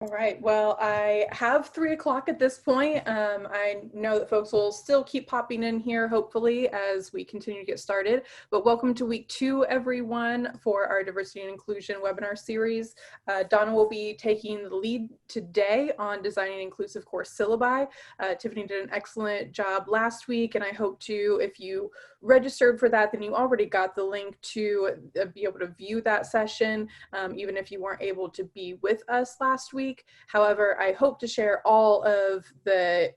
All right, well, I have 3 o'clock at this point. I know that folks will still keep popping in here, hopefully, as we continue to get started. But welcome to week 2, everyone, for our Diversity and Inclusion webinar series. Donna will be taking the lead today on designing inclusive course syllabi. Tiffany did an excellent job last week, and I hope to, if you registered for that, then you already got the link to be able to view that session, even if you weren't able to be with us last week. However, I hope to share all of the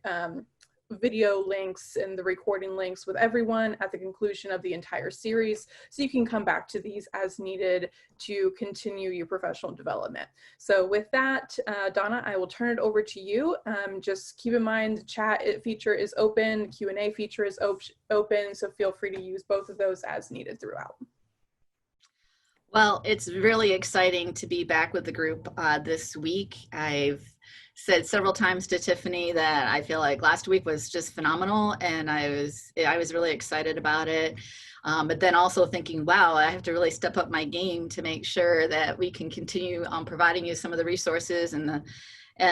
video links and the recording links with everyone at the conclusion of the entire series, so you can come back to these as needed to continue your professional development. So with that, Donna, I will turn it over to you. Just keep in mind the chat feature is open, Q&A feature is open, so feel free to use both of those as needed throughout. Well, it's really exciting to be back with the group this week. I've said several times to Tiffany that I feel like last week was just phenomenal, and I was really excited about it. But then also thinking, wow, I have to really step up my game to make sure that we can continue providing you some of the resources and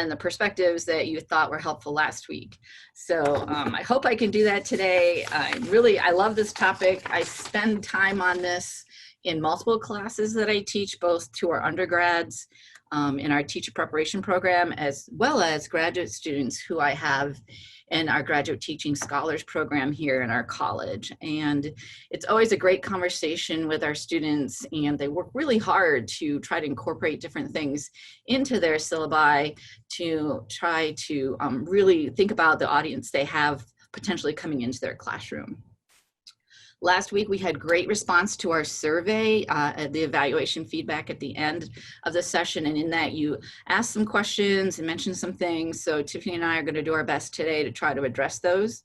the perspectives that you thought were helpful last week. So I hope I can do that today. I love this topic. I spend time on this in multiple classes that I teach, both to our undergrads in our teacher preparation program, as well as graduate students who I have in our graduate teaching scholars program here in our college. And it's always a great conversation with our students, and they work really hard to try to incorporate different things into their syllabi to try to really think about the audience they have potentially coming into their classroom. Last week, we had great response to our survey, the evaluation feedback at the end of the session. And in that, you asked some questions and mentioned some things. So Tiffany and I are going to do our best today to try to address those.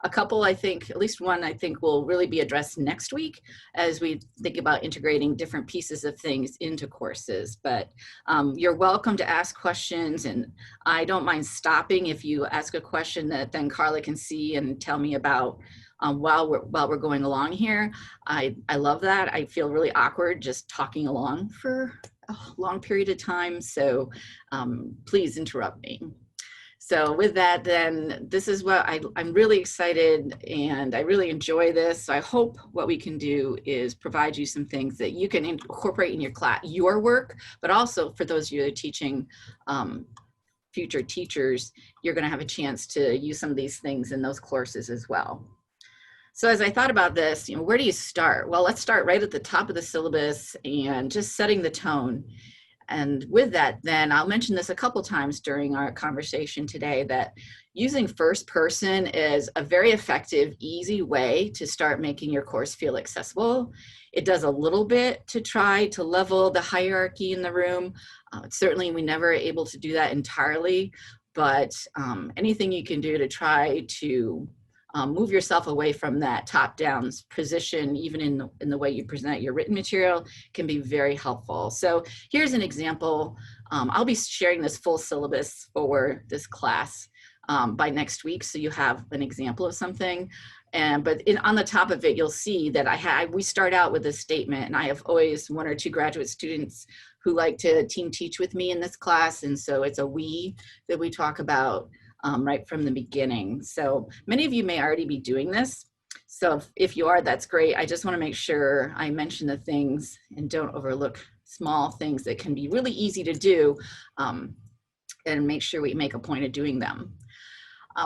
A couple, I think, at least one, I think will really be addressed next week as we think about integrating different pieces of things into courses. But you're welcome to ask questions, and I don't mind stopping if you ask a question that then Carla can see and tell me about while we're going along here. I love that. I feel really awkward just talking along for a long period of time. So please interrupt me. So with that, then this is what I'm really excited, and I really enjoy this. So I hope what we can do is provide you some things that you can incorporate in your class, your work, but also for those of you that are teaching future teachers, you're going to have a chance to use some of these things in those courses as well. So as I thought about this, where do you start? Well, let's start right at the top of the syllabus and just setting the tone. And with that, then I'll mention this a couple times during our conversation today, that using first person is a very effective, easy way to start making your course feel accessible. It does a little bit to try to level the hierarchy in the room. Certainly, we never are able to do that entirely, but anything you can do to try to move yourself away from that top-down position, even in the way you present your written material, can be very helpful. So here's an example. I'll be sharing this full syllabus for this class by next week, so you have an example of something. But on the top of it, you'll see that we start out with a statement, and I have always 1 or 2 graduate students who like to team teach with me in this class, and so it's a we that we talk about right from the beginning. So many of you may already be doing this. So if you are, that's great. I just want to make sure I mention the things and don't overlook small things that can be really easy to do, and make sure we make a point of doing them.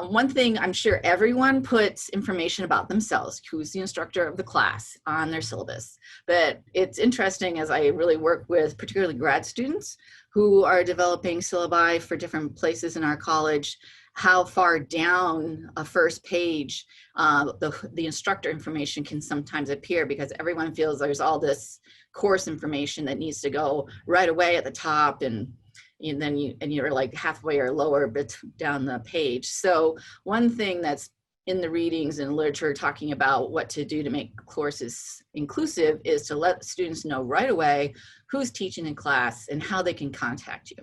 One thing, I'm sure everyone puts information about themselves, who's the instructor of the class, on their syllabus. But it's interesting, as I really work with particularly grad students who are developing syllabi for different places in our college, how far down a first page the instructor information can sometimes appear, because everyone feels there's all this course information that needs to go right away at the top, and then you're like halfway or lower bit down the page. So one thing that's in the readings and literature talking about what to do to make courses inclusive is to let students know right away who's teaching in class and how they can contact you.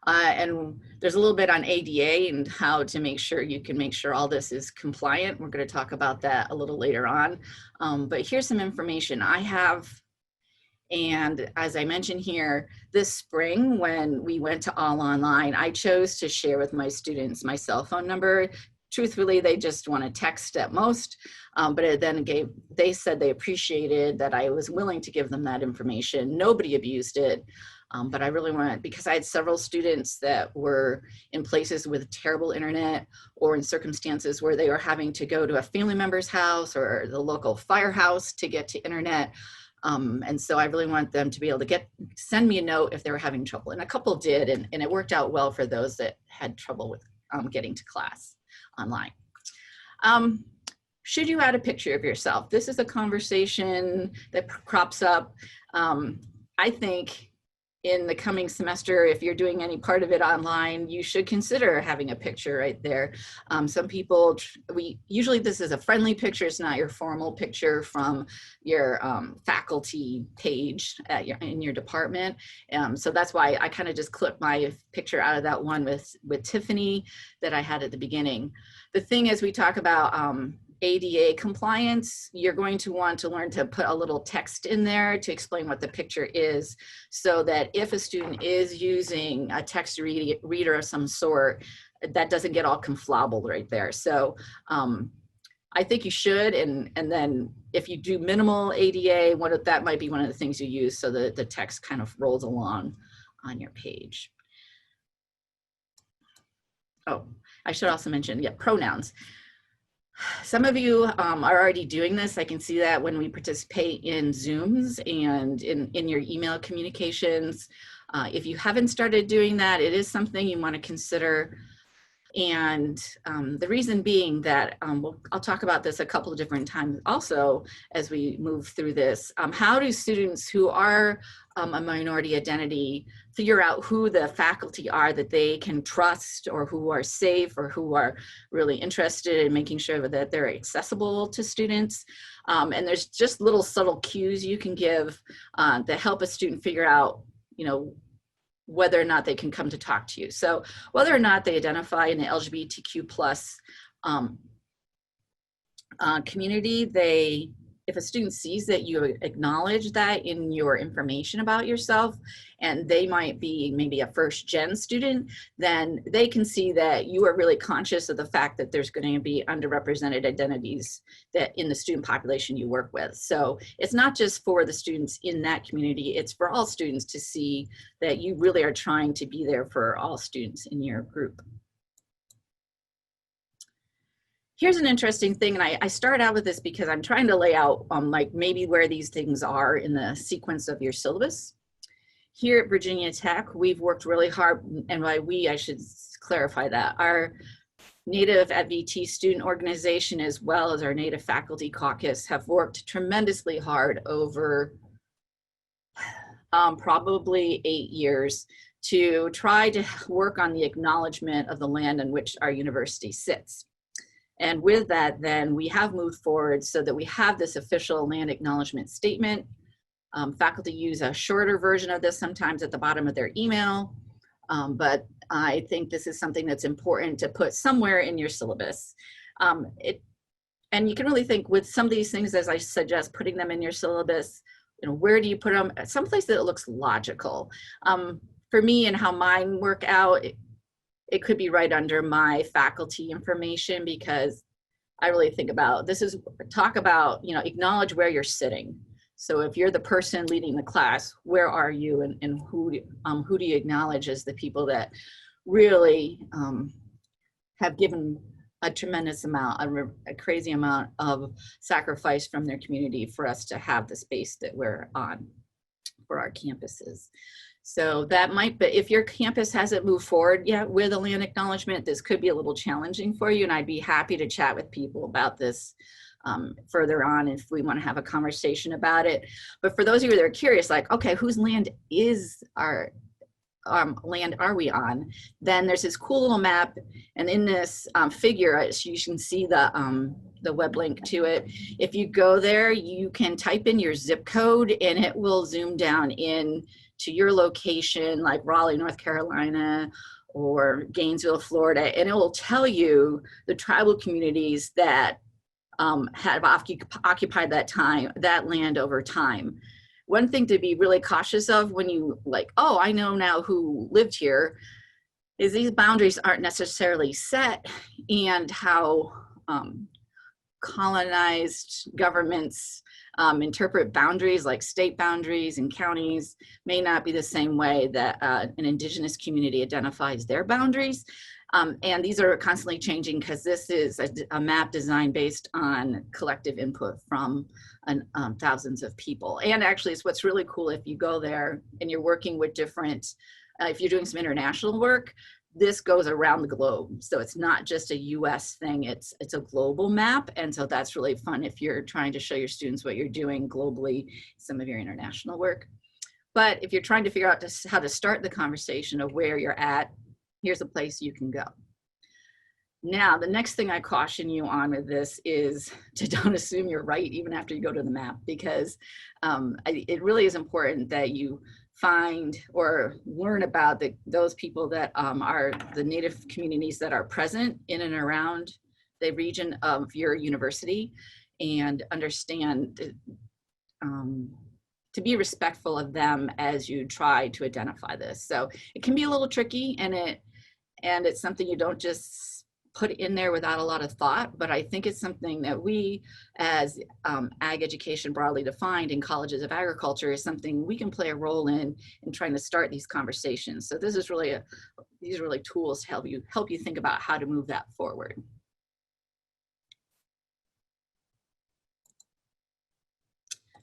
And there's a little bit on ADA and how to make sure you can make sure all this is compliant. We're going to talk about that a little later on. But here's some information. I have And as I mentioned here, this spring, when we went to all online, I chose to share with my students my cell phone number. Truthfully, they just want to text at most, but it then they said they appreciated that I was willing to give them that information. Nobody abused it, but I really wanted, because I had several students that were in places with terrible internet or in circumstances where they were having to go to a family member's house or the local firehouse to get to internet. And so I really want them to be able to send me a note if they were having trouble. And a couple did, and it worked out well for those that had trouble with getting to class online. Should you add a picture of yourself? This is a conversation that crops up. I think in the coming semester, if you're doing any part of it online, you should consider having a picture right there. Some people, usually this is a friendly picture, it's not your formal picture from your faculty page in your department. So that's why I kind of just clipped my picture out of that one with Tiffany that I had at the beginning. The thing is, we talk about ADA compliance, you're going to want to learn to put a little text in there to explain what the picture is, so that if a student is using a text reader of some sort, that doesn't get all conflobbled right there. So I think you should, and then if you do minimal ADA, that might be one of the things you use so that the text kind of rolls along on your page. Oh, I should also mention, pronouns. Some of you are already doing this. I can see that when we participate in Zooms and in your email communications. If you haven't started doing that, it is something you want to consider. And the reason being that, I'll talk about this a couple of different times also as we move through this. How do students who are a minority identity figure out who the faculty are that they can trust, or who are safe, or who are really interested in making sure that they're accessible to students? And there's just little subtle cues you can give that help a student figure out, whether or not they can come to talk to you. So whether or not they identify in the LGBTQ plus community, if a student sees that you acknowledge that in your information about yourself, and they might be maybe a first-gen student, then they can see that you are really conscious of the fact that there's going to be underrepresented identities that in the student population you work with. So it's not just for the students in that community, it's for all students to see that you really are trying to be there for all students in your group. Here's an interesting thing, and I start out with this because I'm trying to lay out like maybe where these things are in the sequence of your syllabus. Here at Virginia Tech, we've worked really hard, and by we, I should clarify that. Our Native at VT student organization, as well as our Native Faculty Caucus, have worked tremendously hard over probably 8 years to try to work on the acknowledgement of the land on which our university sits. And with that, then we have moved forward so that we have this official land acknowledgement statement. Faculty use a shorter version of this sometimes at the bottom of their email, but I think this is something that's important to put somewhere in your syllabus. And you can really think with some of these things, as I suggest, putting them in your syllabus, where do you put them? Someplace that looks logical. For me and how mine work out, it could be right under my faculty information, because I really think about, talk about, acknowledge where you're sitting. So if you're the person leading the class, where are you, and who do you acknowledge as the people that really have given a tremendous amount, a crazy amount of sacrifice from their community for us to have the space that we're on for our campuses. So that might be, if your campus hasn't moved forward yet with a land acknowledgement, this could be a little challenging for you, and I'd be happy to chat with people about this further on if we want to have a conversation about it. But for those of you that are curious, like, okay, whose land is our land are we on? Then there's this cool little map, and in this figure, you can see the web link to it. If you go there, you can type in your zip code, and it will zoom down in to your location, like Raleigh, North Carolina, or Gainesville, Florida, and it will tell you the tribal communities that have occupied that land over time, one thing to be really cautious of when you like, oh, I know now who lived here, is these boundaries aren't necessarily set, and how colonized governments interpret boundaries, like state boundaries and counties, may not be the same way that an indigenous community identifies their boundaries. And these are constantly changing because this is a map designed based on collective input from thousands of people. And actually, it's what's really cool if you go there and you're working with different, if you're doing some international work, this goes around the globe. So it's not just a US thing, it's a global map. And so that's really fun if you're trying to show your students what you're doing globally, some of your international work. But if you're trying to figure out how to start the conversation of where you're at, here's a place you can go. Now, the next thing I caution you on with this is to don't assume you're right even after you go to the map, because it really is important that you find or learn about those people that are the Native communities that are present in and around the region of your university, and understand to be respectful of them as you try to identify this. So it can be a little tricky, and it's something you don't just put in there without a lot of thought, but I think it's something that we as ag education broadly defined in colleges of agriculture is something we can play a role in trying to start these conversations. So this is really these are really tools to help you think about how to move that forward.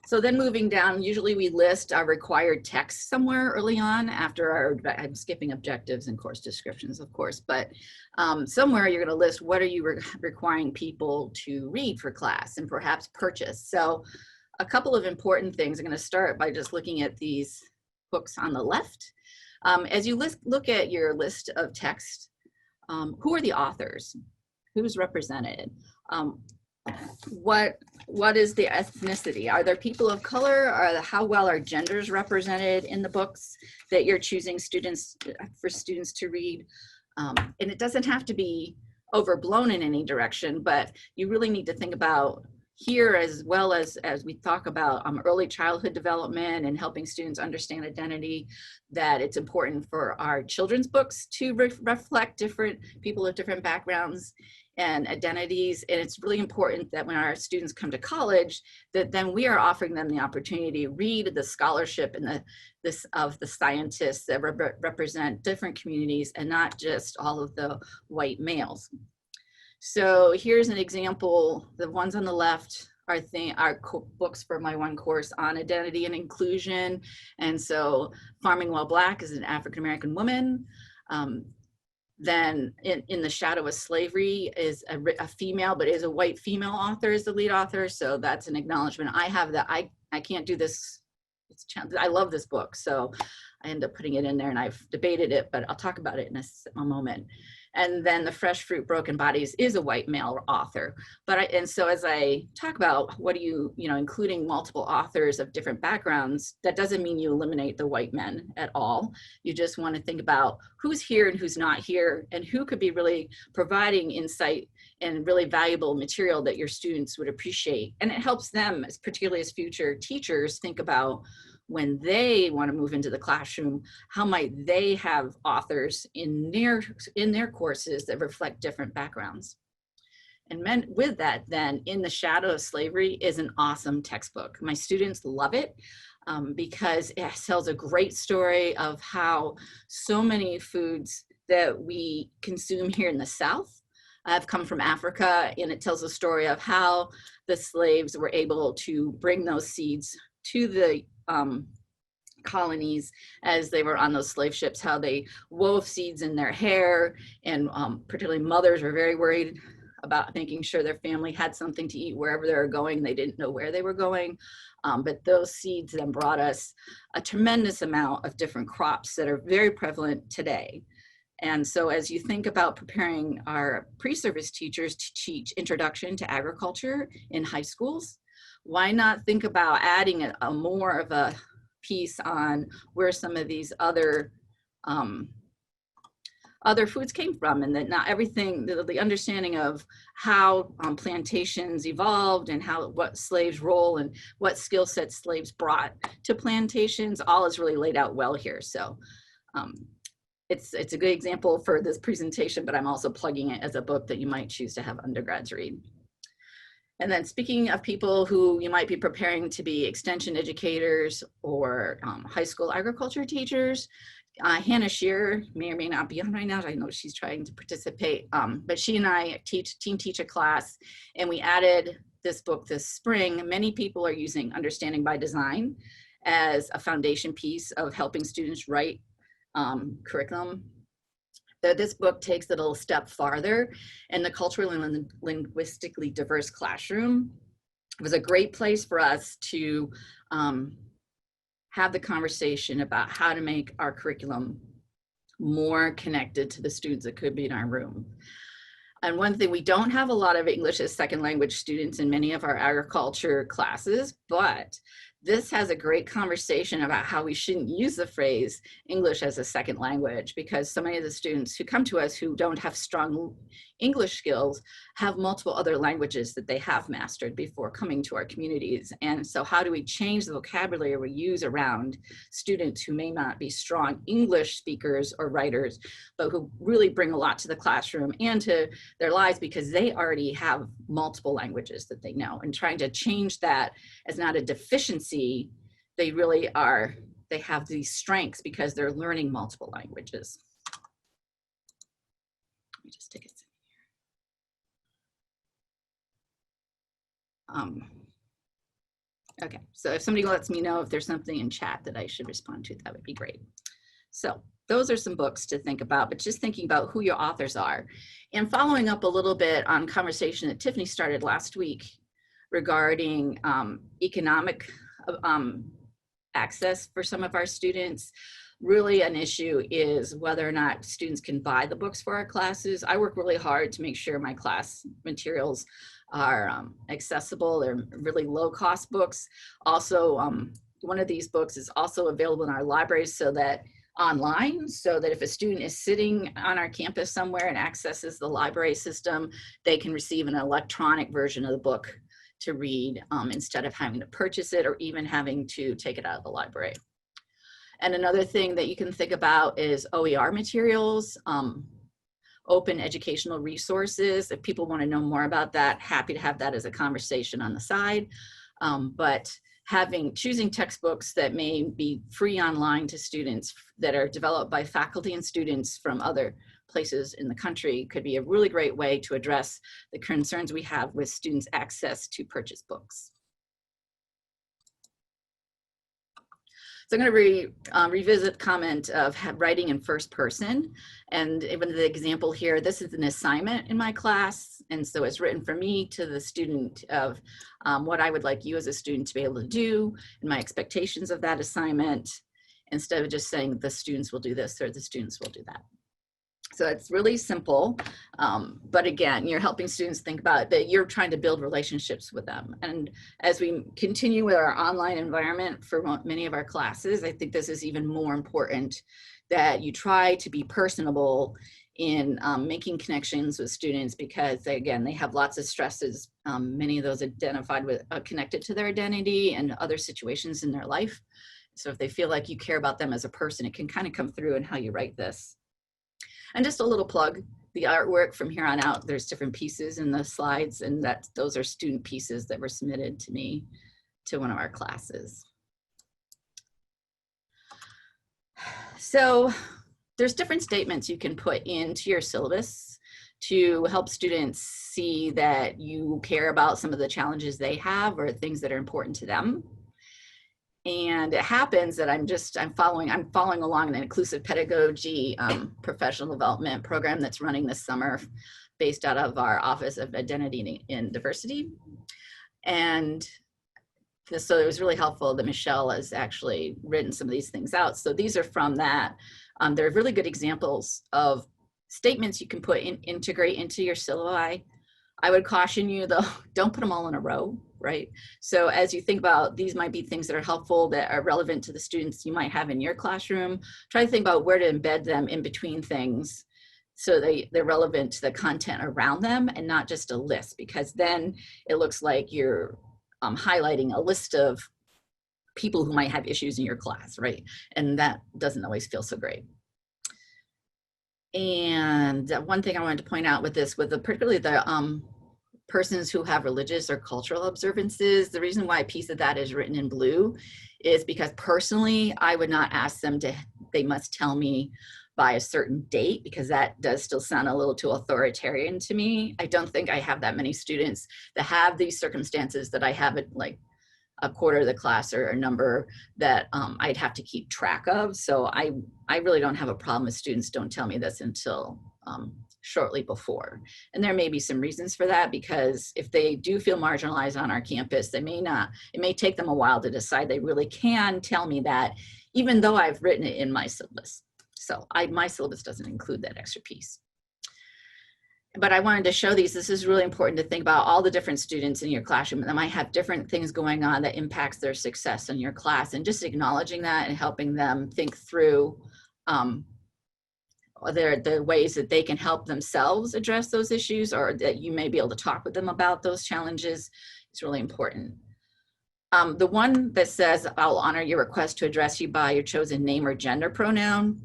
So then moving down, usually we list our required text somewhere early on after I'm skipping objectives and course descriptions, of course, but somewhere you're gonna list what are you requiring people to read for class and perhaps purchase. So a couple of important things. I'm gonna start by just looking at these books on the left. As you look at your list of text, who are the authors? Who's represented? What is the ethnicity? Are there people of color? How well are genders represented in the books that you're choosing for students to read? And it doesn't have to be overblown in any direction, but you really need to think about here, as well as we talk about early childhood development and helping students understand identity, that it's important for our children's books to reflect different people of different backgrounds and identities. And it's really important that when our students come to college, that then we are offering them the opportunity to read the scholarship and of the scientists that represent different communities and not just all of the white males. So here's an example. The ones on the left are books for my one course on identity and inclusion. And so Farming While Black is an African-American woman. Then in the Shadow of Slavery is a female, but is a white female author is the lead author. So that's an acknowledgement. I have that. I can't do this. I love this book. So I end up putting it in there, and I've debated it, but I'll talk about it in a moment. And then The Fresh Fruit, Broken Bodies is a white male author. And so as I talk about what do you including multiple authors of different backgrounds, that doesn't mean you eliminate the white men at all. You just want to think about who's here and who's not here, and who could be really providing insight and really valuable material that your students would appreciate. And it helps them, particularly as future teachers, think about when they want to move into the classroom, how might they have authors in their courses that reflect different backgrounds. And with that, then, In the Shadow of Slavery is an awesome textbook. My students love it because it tells a great story of how so many foods that we consume here in the South have come from Africa, and it tells a story of how the slaves were able to bring those seeds to the colonies as they were on those slave ships, how they wove seeds in their hair, and particularly mothers were very worried about making sure their family had something to eat wherever they were going. They didn't know where they were going, but those seeds then brought us a tremendous amount of different crops that are very prevalent today. And so as you think about preparing our pre-service teachers to teach Introduction to Agriculture in high schools, why not think about adding a more of a piece on where some of these other other foods came from, and that not everything, the understanding of how plantations evolved and what slaves' role and what skill sets slaves brought to plantations, all is really laid out well here. So it's a good example for this presentation, but I'm also plugging it as a book that you might choose to have undergrads read. And then speaking of people who you might be preparing to be extension educators or high school agriculture teachers, Hannah Shearer may or may not be on right now. I know she's trying to participate, but she and I team teach a class, and we added this book this spring. Many people are using Understanding by Design as a foundation piece of helping students write curriculum. This book takes it a little step farther, and the culturally and linguistically diverse classroom was a great place for us to have the conversation about how to make our curriculum more connected to the students that could be in our room. And one thing, we don't have a lot of English as second language students in many of our agriculture classes, but this has a great conversation about how we shouldn't use the phrase English as a second language, because so many of the students who come to us who don't have strong English skills have multiple other languages that they have mastered before coming to our communities. And so how do we change the vocabulary we use around students who may not be strong English speakers or writers, but who really bring a lot to the classroom and to their lives because they already have multiple languages that they know, and trying to change that as not a deficiency. They really are, they have these strengths because they're learning multiple languages. Let me just take a second here. Okay, so if somebody lets me know if there's something in chat that I should respond to, that would be great. So those are some books to think about, but just thinking about who your authors are. And following up a little bit on conversation that Tiffany started last week regarding economic access for some of our students. Really an issue is whether or not students can buy the books for our classes. I work really hard to make sure my class materials are accessible. They're really low cost books. Also, one of these books is also available in our libraries so that online, so that if a student is sitting on our campus somewhere and accesses the library system, they can receive an electronic version of the book to read instead of having to purchase it or even having to take it out of the library. And another thing that you can think about is OER materials, open educational resources. If people want to know more about that, happy to have that as a conversation on the side. But choosing textbooks that may be free online to students that are developed by faculty and students from other places in the country could be a really great way to address the concerns we have with students' access to purchase books. So I'm going to revisit the comment of writing in first person. And even the example here, this is an assignment in my class. And so it's written for me to the student of what I would like you as a student to be able to do and my expectations of that assignment, instead of just saying the students will do this or the students will do that. So it's really simple, but again, you're helping students think about that you're trying to build relationships with them. And as we continue with our online environment for many of our classes, I think this is even more important, that you try to be personable in making connections with students, because again, they have lots of stresses, many of those identified with connected to their identity and other situations in their life. So if they feel like you care about them as a person, it can kind of come through in how you write this. And just a little plug, the artwork from here on out, there's different pieces in the slides, and those are student pieces that were submitted to me to one of our classes. So there's different statements you can put into your syllabus to help students see that you care about some of the challenges they have or things that are important to them. And it happens that I'm following along in an inclusive pedagogy professional development program that's running this summer based out of our Office of Identity and Diversity. And so it was really helpful that Michelle has actually written some of these things out. So these are from that. They're really good examples of statements you can integrate into your syllabi. I would caution you though, don't put them all in a row, right? So as you think about, these might be things that are helpful, that are relevant to the students you might have in your classroom. Try to think about where to embed them in between things so they're relevant to the content around them and not just a list, because then it looks like you're highlighting a list of people who might have issues in your class, right? And that doesn't always feel so great. And one thing I wanted to point out with this, particularly the persons who have religious or cultural observances, the reason why a piece of that is written in blue is because personally, I would not ask them they must tell me by a certain date, because that does still sound a little too authoritarian to me. I don't think I have that many students that have these circumstances that I have like a quarter of the class or a number that I'd have to keep track of. So I really don't have a problem if students don't tell me this until shortly before. And there may be some reasons for that, because if they do feel marginalized on our campus, it may take them a while to decide they really can tell me that, even though I've written it in my syllabus. So my syllabus doesn't include that extra piece. But I wanted to show these. This is really important to think about all the different students in your classroom that might have different things going on that impacts their success in your class, and just acknowledging that and helping them think through the ways that they can help themselves address those issues, or that you may be able to talk with them about those challenges is really important. The one that says, I'll honor your request to address you by your chosen name or gender pronoun,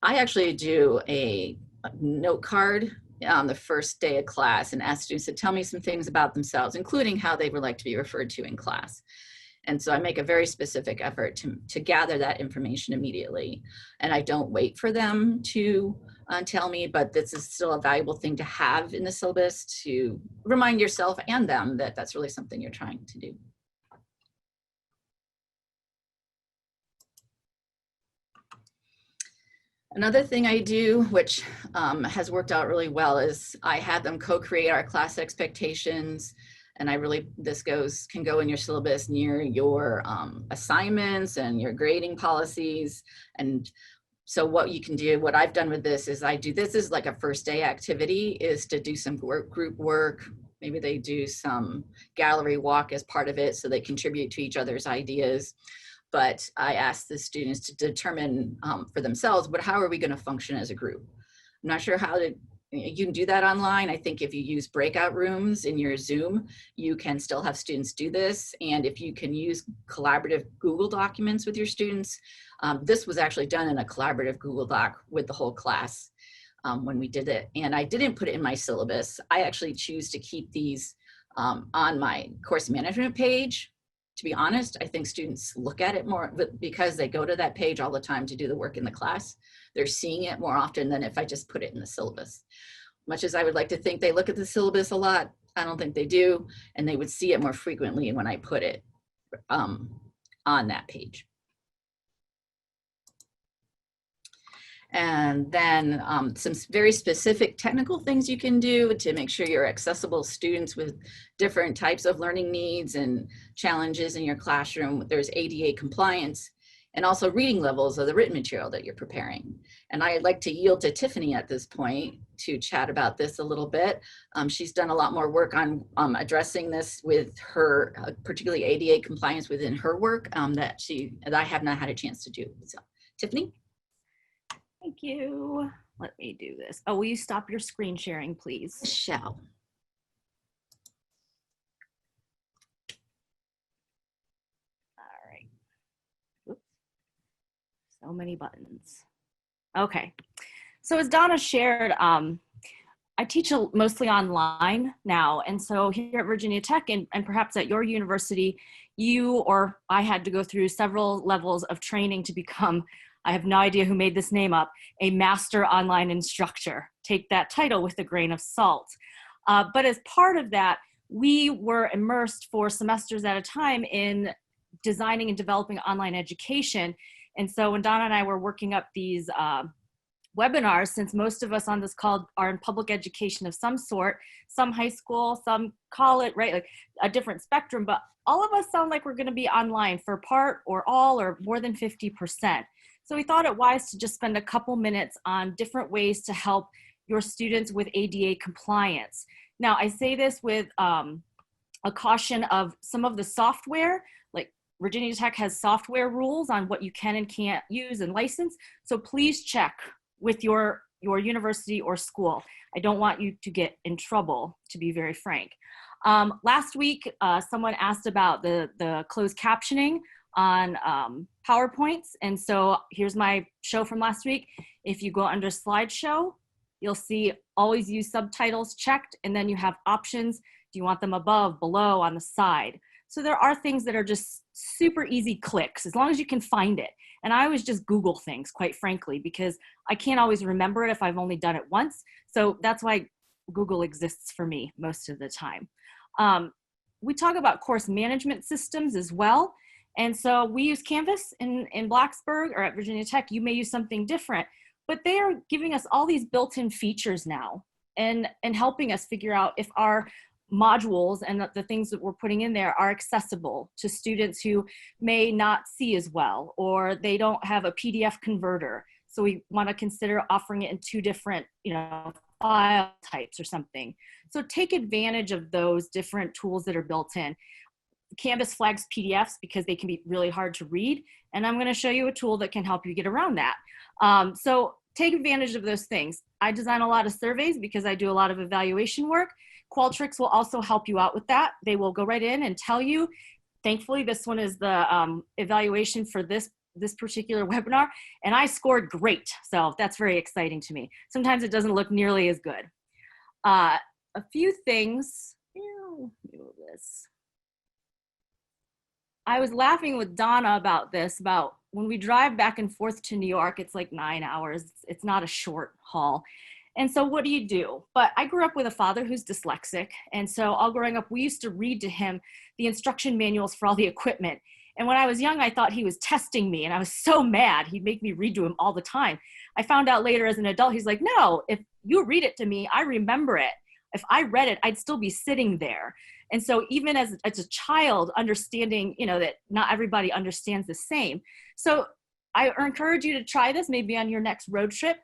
I actually do a note card on the first day of class and ask students to tell me some things about themselves, including how they would like to be referred to in class. And so I make a very specific effort to gather that information immediately. And I don't wait for them to tell me, but this is still a valuable thing to have in the syllabus to remind yourself and them that that's really something you're trying to do. Another thing I do, which has worked out really well, is I had them co-create our class expectations. And this can go in your syllabus near your assignments and your grading policies. And so what you can do, what I've done with this is this is like a first day activity, is to do some group work. Maybe they do some gallery walk as part of it, so they contribute to each other's ideas. But I ask the students to determine for themselves, how are we going to function as a group? I'm not sure you can do that online. I think if you use breakout rooms in your Zoom, you can still have students do this. And if you can use collaborative Google documents with your students, this was actually done in a collaborative Google Doc with the whole class when we did it. And I didn't put it in my syllabus. I actually choose to keep these on my course management page. To be honest, I think students look at it more because they go to that page all the time to do the work in the class. They're seeing it more often than if I just put it in the syllabus. Much as I would like to think they look at the syllabus a lot, I don't think they do, and they would see it more frequently when I put it on that page. And then some very specific technical things you can do to make sure you're accessible to students with different types of learning needs and challenges in your classroom. There's ADA compliance and also reading levels of the written material that you're preparing. And I'd like to yield to Tiffany at this point to chat about this a little bit. She's done a lot more work on addressing this with her, particularly ADA compliance within her work that I have not had a chance to do. So, Tiffany? Thank you. Let me do this. Oh, will you stop your screen sharing, please? Shall. All right. Oops. So many buttons. Okay. So as Donna shared, I teach mostly online now. And so here at Virginia Tech and perhaps at your university, you or I had to go through several levels of training to become, I have no idea who made this name up, a master online instructor. Take that title with a grain of salt. But as part of that, we were immersed for semesters at a time in designing and developing online education. And so when Donna and I were working up these webinars, since most of us on this call are in public education of some sort, some high school, some college, right? Like a different spectrum, but all of us sound like we're gonna be online for part or all or more than 50%. So we thought it wise to just spend a couple minutes on different ways to help your students with ADA compliance. Now, I say this with a caution of some of the software, like Virginia Tech has software rules on what you can and can't use and license. So please check with your your university or school. I don't want you to get in trouble, to be very frank. Last week, someone asked about the closed captioning on PowerPoints. And so here's my show from last week. If you go under slideshow, you'll see always use subtitles checked, and then you have options. Do you want them above, below, on the side? So there are things that are just super easy clicks, as long as you can find it. And I always just Google things, quite frankly, because I can't always remember it if I've only done it once. So that's why Google exists for me most of the time. We talk about course management systems as well. And so we use Canvas in Blacksburg, or at Virginia Tech. You may use something different, but they are giving us all these built-in features now and helping us figure out if our modules and the things that we're putting in there are accessible to students who may not see as well, or they don't have a PDF converter. So we want to consider offering it in 2 different, file types or something. So take advantage of those different tools that are built in. Canvas flags PDFs because they can be really hard to read. And I'm going to show you a tool that can help you get around that. So take advantage of those things. I design a lot of surveys because I do a lot of evaluation work. Qualtrics will also help you out with that. They will go right in and tell you. Thankfully, this one is the evaluation for this particular webinar, and I scored great. So that's very exciting to me. Sometimes it doesn't look nearly as good. A few things. Move this. I was laughing with Donna about this, about when we drive back and forth to New York, it's like 9 hours. It's not a short haul. And so what do you do? But I grew up with a father who's dyslexic. And so all growing up, we used to read to him the instruction manuals for all the equipment. And when I was young, I thought he was testing me, and I was so mad. He'd make me read to him all the time. I found out later as an adult, he's like, no, if you read it to me, I remember it. If I read it, I'd still be sitting there. And so even as a child, understanding, that not everybody understands the same. So I encourage you to try this maybe on your next road trip.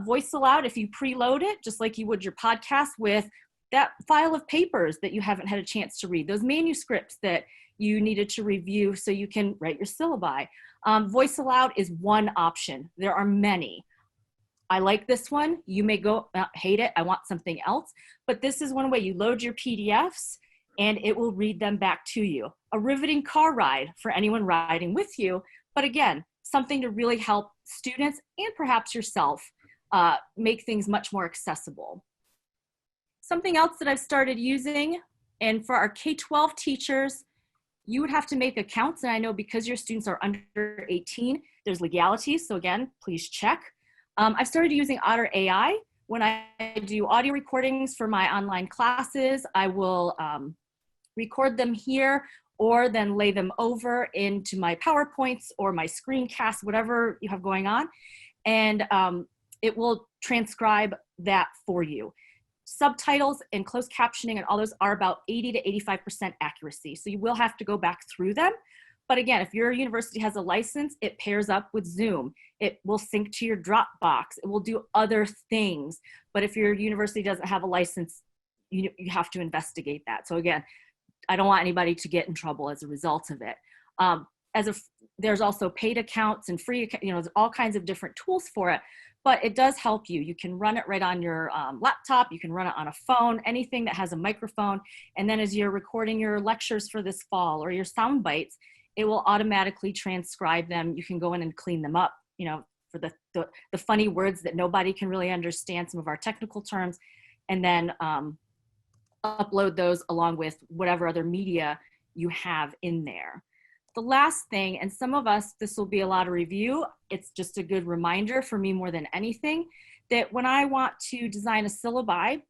Voice aloud, if you preload it, just like you would your podcast, with that file of papers that you haven't had a chance to read, those manuscripts that you needed to review so you can write your syllabi. Voice aloud is one option. There are many. I like this one. You may go, hate it, I want something else. But this is one way. You load your PDFs and it will read them back to you. A riveting car ride for anyone riding with you. But again, something to really help students and perhaps yourself make things much more accessible. Something else that I've started using, and for our K-12 teachers, you would have to make accounts. And I know because your students are under 18, there's legalities. So again, please check. I've started using Otter AI. When I do audio recordings for my online classes, I will record them here or then lay them over into my PowerPoints or my screencast, whatever you have going on. And it will transcribe that for you. Subtitles and closed captioning and all those are about 80 to 85% accuracy. So you will have to go back through them. But again, if your university has a license, it pairs up with Zoom. It will sync to your Dropbox. It will do other things. But if your university doesn't have a license, you have to investigate that. So again, I don't want anybody to get in trouble as a result of it. There's also paid accounts and free, there's all kinds of different tools for it. But it does help you. You can run it right on your laptop. You can run it on a phone, anything that has a microphone. And then as you're recording your lectures for this fall or your sound bites, it will automatically transcribe them. You can go in and clean them up, for the funny words that nobody can really understand, some of our technical terms, and then upload those along with whatever other media you have in there. The last thing, and some of us, this will be a lot of review, it's just a good reminder for me more than anything, that when I want to design a syllabi,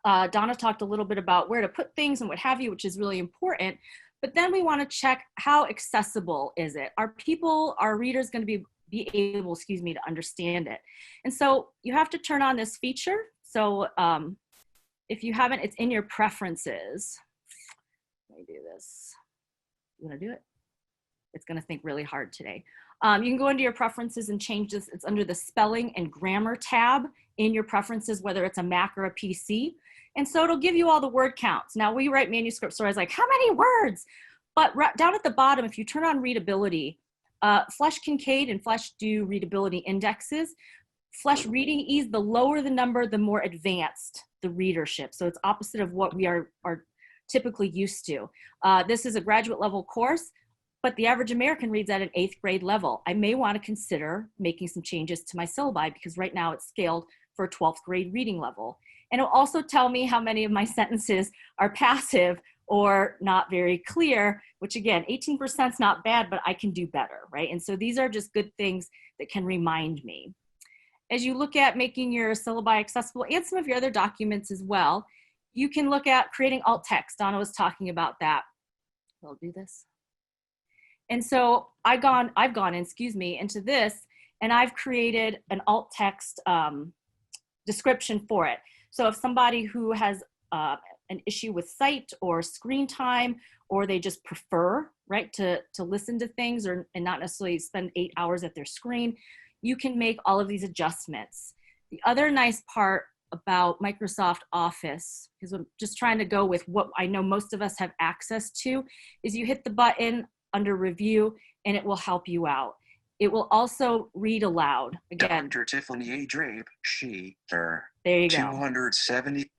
Donna talked a little bit about where to put things and what have you, which is really important, but then we want to check how accessible is it? Are readers going to be able, to understand it? And so you have to turn on this feature. So if you haven't, it's in your preferences. Let me do this. You want to do it? It's going to think really hard today. You can go into your preferences and change this. It's under the spelling and grammar tab in your preferences, whether it's a Mac or a PC. And so it'll give you all the word counts. Now we write manuscripts, so I was like, how many words? But down at the bottom, if you turn on readability, Flesch Kincaid and Flesch do readability indexes. Flesh reading ease, the lower the number, the more advanced the readership. So it's opposite of what we are typically used to. This is a graduate level course, but the average American reads at an 8th grade level. I may want to consider making some changes to my syllabi because right now it's scaled for a 12th grade reading level. And it'll also tell me how many of my sentences are passive or not very clear, which again, 18% is not bad, but I can do better, right? And so these are just good things that can remind me. As you look at making your syllabi accessible and some of your other documents as well, you can look at creating alt text. Donna was talking about that. I'll do this. And so I've gone into this, and I've created an alt text description for it. So if somebody who has an issue with sight or screen time, or they just prefer, right, to listen to things and not necessarily spend 8 hours at their screen, you can make all of these adjustments. The other nice part about Microsoft Office, because I'm just trying to go with what I know most of us have access to, is you hit the button under review and it will help you out. It will also read aloud. Again, Dr. Tiffany A. Drape, she, her. There you go. 270.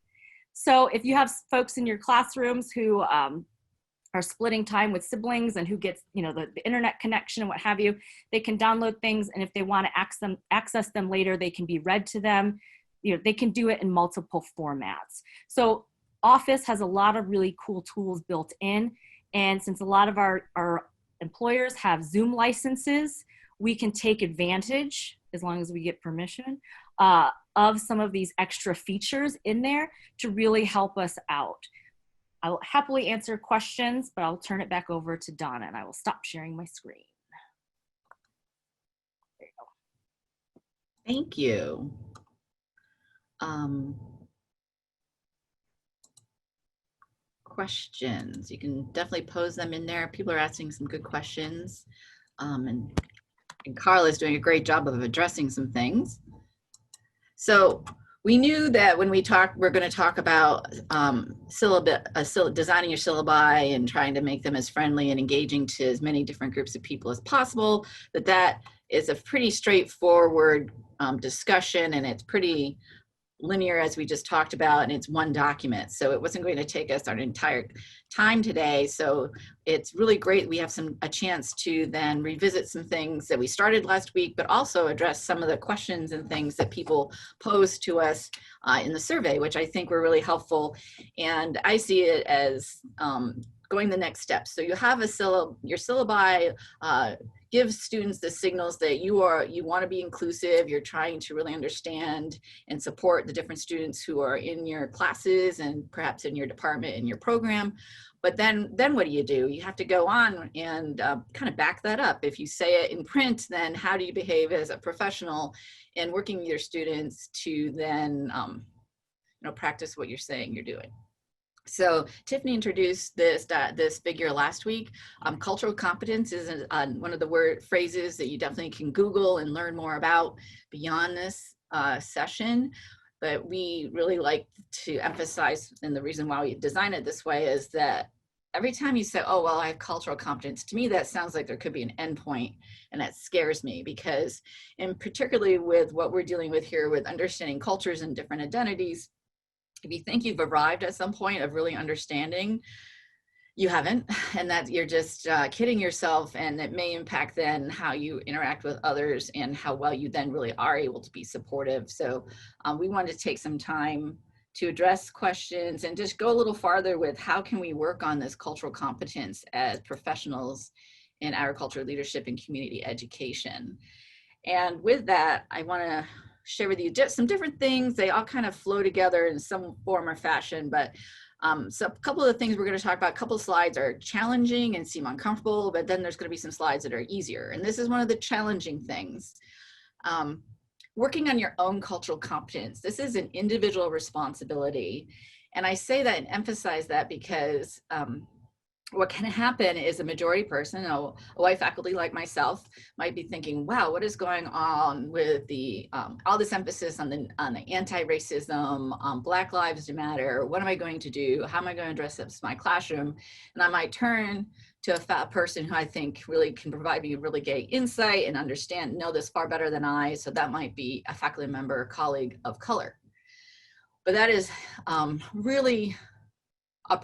So if you have folks in your classrooms who are splitting time with siblings and who gets, the internet connection and what have you, they can download things, and if they want to access them later, they can be read to them. They can do it in multiple formats. So Office has a lot of really cool tools built in, and since a lot of our employers have Zoom licenses, we can take advantage, as long as we get permission, of some of these extra features in there to really help us out. I will happily answer questions, but I'll turn it back over to Donna, and I will stop sharing my screen. There you go. Thank you. Questions. You can definitely pose them in there. People are asking some good questions. And Carl is doing a great job of addressing some things. So we knew that when we're going to talk about designing your syllabi and trying to make them as friendly and engaging to as many different groups of people as possible, that is a pretty straightforward discussion, and it's pretty linear, as we just talked about, and it's one document. So it wasn't going to take us our entire time today. So it's really great we have a chance to then revisit some things that we started last week, but also address some of the questions and things that people posed to us in the survey, which I think were really helpful. And I see it as going the next step. So you have your syllabi gives students the signals that you want to be inclusive, you're trying to really understand and support the different students who are in your classes and perhaps in your department, in your program. But then what do? You have to go on and kind of back that up. If you say it in print, then how do you behave as a professional in working with your students to then practice what you're saying you're doing? So Tiffany introduced this figure last week. Cultural competence is one of the phrases that you definitely can Google and learn more about beyond this session. But we really like to emphasize, and the reason why we design it this way is that every time you say, oh, well, I have cultural competence, to me that sounds like there could be an endpoint, and that scares me because, and particularly with what we're dealing with here with understanding cultures and different identities, if you think you've arrived at some point of really understanding, you haven't, and that you're just kidding yourself, and it may impact then how you interact with others and how well you then really are able to be supportive. So we wanted to take some time to address questions and just go a little farther with how can we work on this cultural competence as professionals in agriculture leadership and community education. And with that, I want to share with you just some different things. They all kind of flow together in some form or fashion, but so a couple of the things we're going to talk about, a couple of slides are challenging and seem uncomfortable, but then there's going to be some slides that are easier. And this is one of the challenging things. Working on your own cultural competence. This is an individual responsibility. And I say that and emphasize that because what can happen is a majority person, a white faculty like myself, might be thinking, wow, what is going on with the all this emphasis on the anti-racism, Black Lives Matter, what am I going to do? How am I going to address this in my classroom? And I might turn to a person who I think really can provide me really great insight and know this far better than I. So that might be a faculty member or colleague of color. But that is really a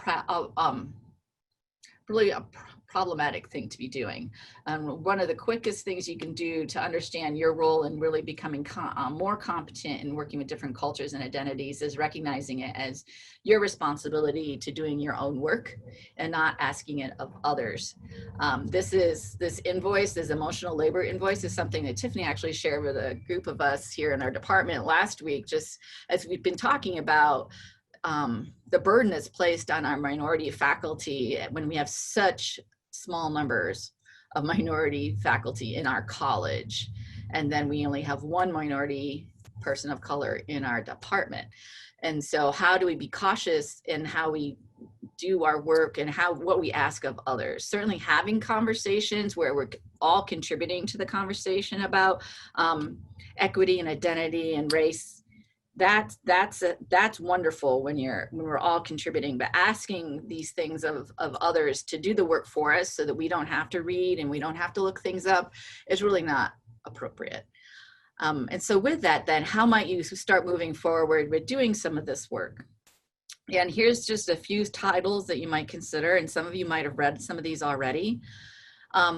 problematic thing to be doing. One of the quickest things you can do to understand your role in really becoming more competent in working with different cultures and identities is recognizing it as your responsibility to doing your own work and not asking it of others. This invoice, this emotional labor invoice, is something that Tiffany actually shared with a group of us here in our department last week, just as we've been talking about the burden that's placed on our minority faculty when we have such small numbers of minority faculty in our college, and then we only have one minority person of color in our department. And so how do we be cautious in how we do our work and what we ask of others? Certainly having conversations where we're all contributing to the conversation about equity and identity and race. That's wonderful when we're all contributing, but asking these things of others to do the work for us so that we don't have to read and we don't have to look things up is really not appropriate. And so with that, then how might you start moving forward with doing some of this work? And here's just a few titles that you might consider, and some of you might have read some of these already.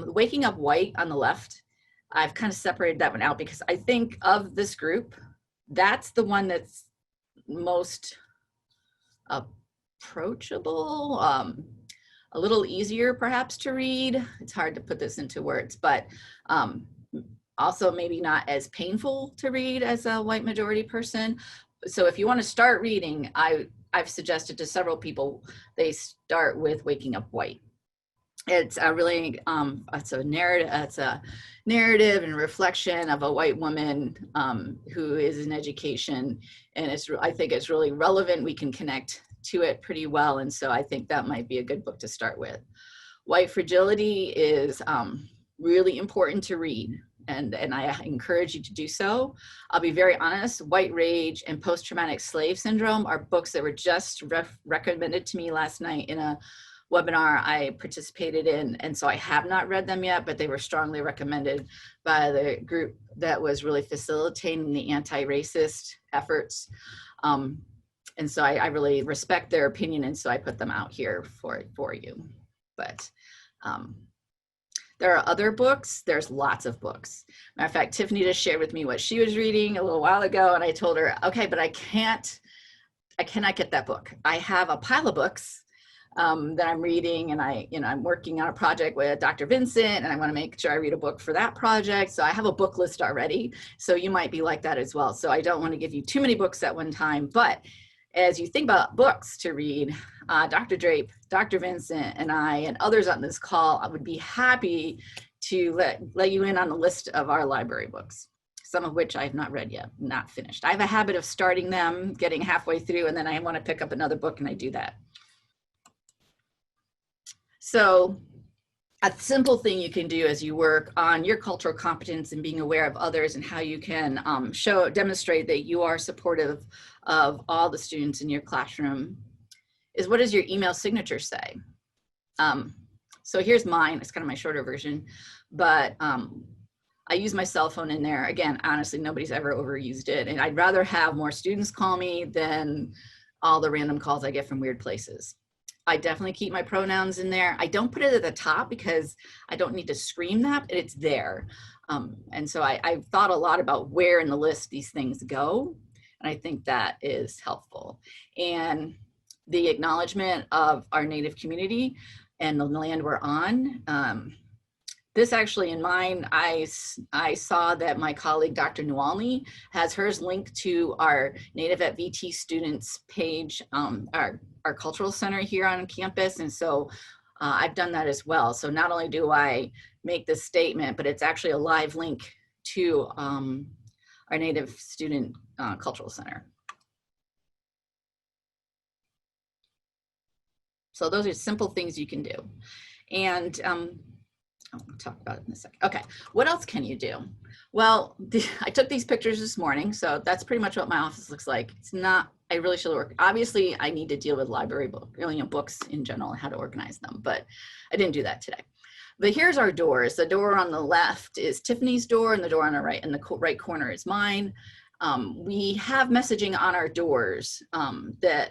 Waking Up White on the left, I've kind of separated that one out because I think of this group, that's the one that's most approachable, a little easier perhaps to read. It's hard to put this into words, but also maybe not as painful to read as a white majority person. So if you want to start reading, I've suggested to several people, they start with Waking Up White. It's a really, it's a narrative and reflection of a white woman who is in education, and I think it's really relevant. We can connect to it pretty well, and so I think that might be a good book to start with. White Fragility is really important to read, and I encourage you to do so. I'll be very honest, White Rage and Post-Traumatic Slave Syndrome are books that were just recommended to me last night in a webinar I participated in, and so I have not read them yet, but they were strongly recommended by the group that was really facilitating the anti-racist efforts. And so I really respect their opinion, and so I put them out here for you. But there are other books. There's lots of books. Matter of fact, Tiffany just shared with me what she was reading a little while ago, and I told her, okay, but I cannot get that book. I have a pile of books that I'm reading, and I'm working on a project with Dr. Vincent, and I want to make sure I read a book for that project. So I have a book list already. So you might be like that as well. So I don't want to give you too many books at one time, but as you think about books to read, Dr. Drape, Dr. Vincent, and I, and others on this call, I would be happy to let you in on the list of our library books, some of which I have not read yet, not finished. I have a habit of starting them, getting halfway through, and then I want to pick up another book, and I do that. So a simple thing you can do as you work on your cultural competence and being aware of others and how you can demonstrate that you are supportive of all the students in your classroom is, what does your email signature say? So here's mine. It's kind of my shorter version, but I use my cell phone in there. Again, honestly, nobody's ever overused it. And I'd rather have more students call me than all the random calls I get from weird places. I definitely keep my pronouns in there. I don't put it at the top because I don't need to scream that, but it's there. And so I've thought a lot about where in the list these things go. And I think that is helpful. And the acknowledgement of our Native community and the land we're on. This actually in mine, I saw that my colleague, Dr. Nualny, has hers linked to our Native at VT students page, our cultural center here on campus. And so I've done that as well. So not only do I make this statement, but it's actually a live link to our Native student cultural center. So those are simple things you can do. And I'll talk about it in a second. Okay, what else can you do? Well, I took these pictures this morning, so that's pretty much what my office looks like. It's not, I really should work. Obviously, I need to deal with library books in general and how to organize them, but I didn't do that today. But here's our doors. The door on the left is Tiffany's door, and the door on the right, in the right corner is mine. We have messaging on our doors that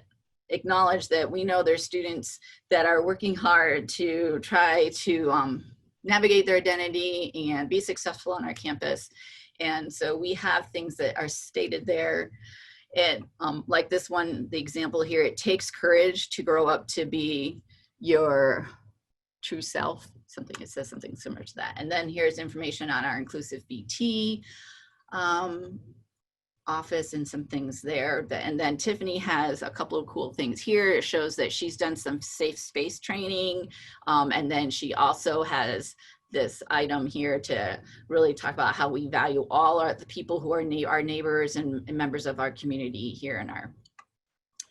acknowledge that we know there's students that are working hard to try to navigate their identity and be successful on our campus. And so we have things that are stated there. And like this one, the example here, it takes courage to grow up to be your true self. Something, it says something similar to that. And then here's information on our inclusive BT office and some things there. And then Tiffany has a couple of cool things here. It shows that she's done some safe space training. And then she also has this item here to really talk about how we value all the people who are our neighbors and members of our community here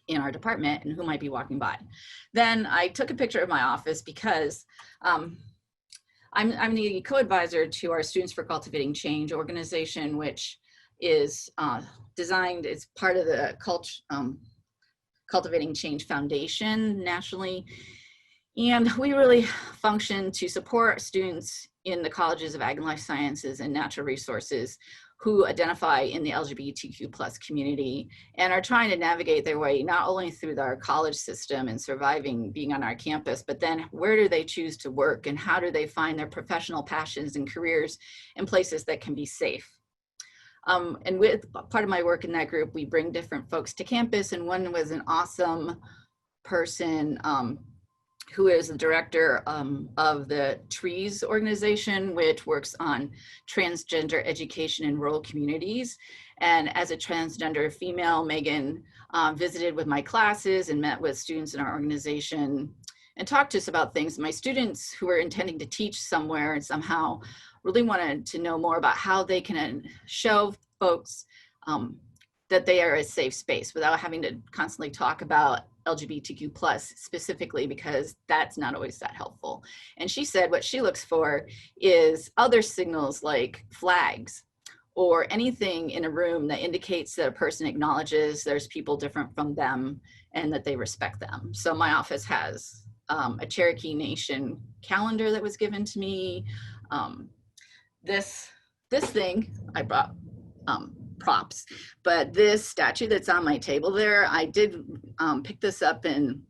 in our department and who might be walking by. Then I took a picture of my office because I'm the co-advisor to our Students for Cultivating Change organization, which is designed as part of the Cultivating Change Foundation nationally. And we really function to support students in the colleges of Ag and Life Sciences and Natural Resources who identify in the LGBTQ+ community and are trying to navigate their way not only through our college system and surviving being on our campus, but then where do they choose to work and how do they find their professional passions and careers in places that can be safe. And with part of my work in that group, we bring different folks to campus, and one was an awesome person who is the director of the TREES organization, which works on transgender education in rural communities. And as a transgender female, Megan visited with my classes and met with students in our organization and talked to us about things. My students who were intending to teach somewhere and somehow really wanted to know more about how they can show folks that they are a safe space without having to constantly talk about LGBTQ+ specifically, because that's not always that helpful. And she said what she looks for is other signals like flags or anything in a room that indicates that a person acknowledges there's people different from them and that they respect them. So my office has a Cherokee Nation calendar that was given to me. This thing I brought props, but this statue that's on my table there, I did pick this up in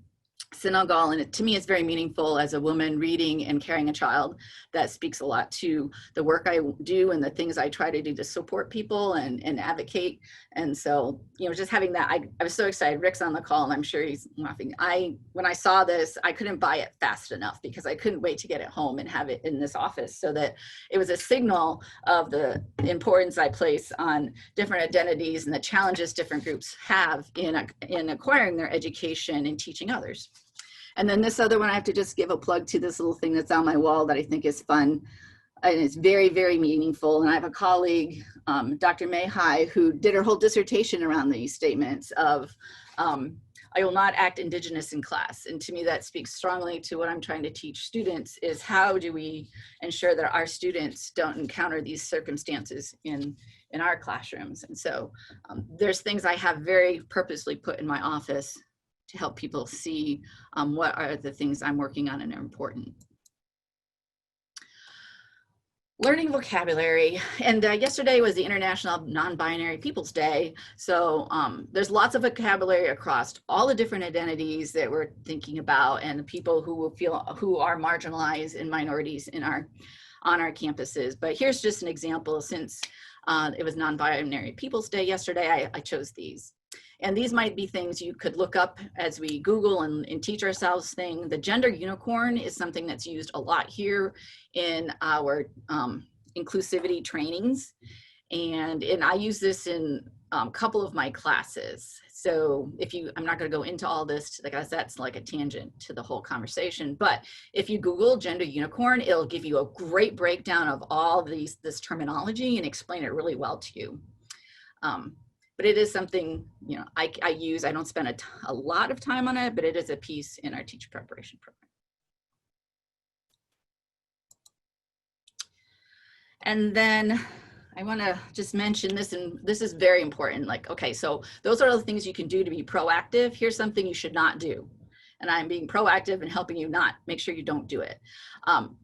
Senegal, and to me it's very meaningful as a woman reading and carrying a child. That speaks a lot to the work I do and the things I try to do to support people and advocate. And so, you know, just having that, I was so excited. Rick's on the call and I'm sure he's laughing. When I saw this, I couldn't buy it fast enough because I couldn't wait to get it home and have it in this office, so that it was a signal of the importance I place on different identities and the challenges different groups have in acquiring their education and teaching others. And then this other one, I have to just give a plug to this little thing that's on my wall that I think is fun. And it's very, very meaningful. And I have a colleague, Dr. Mayhai, who did her whole dissertation around these statements of, I will not act indigenous in class. And to me, that speaks strongly to what I'm trying to teach students, is how do we ensure that our students don't encounter these circumstances in our classrooms. And so there's things I have very purposely put in my office to help people see what are the things I'm working on and are important. Learning vocabulary. And yesterday was the International Non-Binary Peoples Day. So there's lots of vocabulary across all the different identities that we're thinking about and the people who are marginalized and minorities on our campuses. But here's just an example. Since it was Non-Binary Peoples Day yesterday, I chose these. And these might be things you could look up as we Google and teach ourselves things. The gender unicorn is something that's used a lot here in our inclusivity trainings. And I use this in a couple of my classes. So I'm not gonna go into all this because that's like a tangent to the whole conversation, but if you Google gender unicorn, it'll give you a great breakdown of all this terminology and explain it really well to you. But it is something, you know, I use. I don't spend a lot of time on it, but it is a piece in our teacher preparation program. And then I want to just mention this, and this is very important. Like, okay, so those are the things you can do to be proactive. Here's something you should not do. And I'm being proactive and helping you not make sure you don't do it.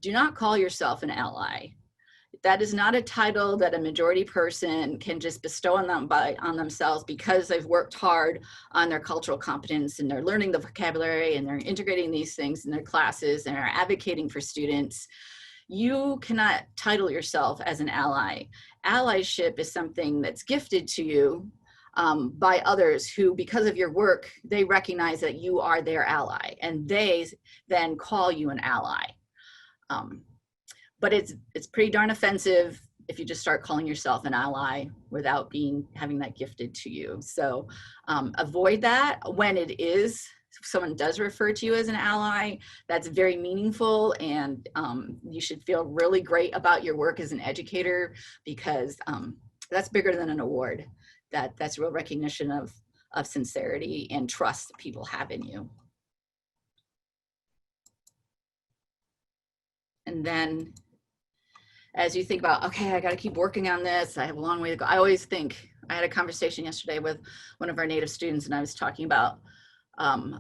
Do not call yourself an ally. That is not a title that a majority person can just bestow on themselves because they've worked hard on their cultural competence and they're learning the vocabulary and they're integrating these things in their classes and are advocating for students. You cannot title yourself as an ally. Allyship is something that's gifted to you by others who, because of your work, they recognize that you are their ally and they then call you an ally. But it's pretty darn offensive if you just start calling yourself an ally without having that gifted to you. So avoid that. When someone does refer to you as an ally, that's very meaningful, and you should feel really great about your work as an educator, because that's bigger than an award. That's real recognition of sincerity and trust that people have in you. And then as you think about, okay, I got to keep working on this, I have a long way to go. I always think, I had a conversation yesterday with one of our native students, and I was talking about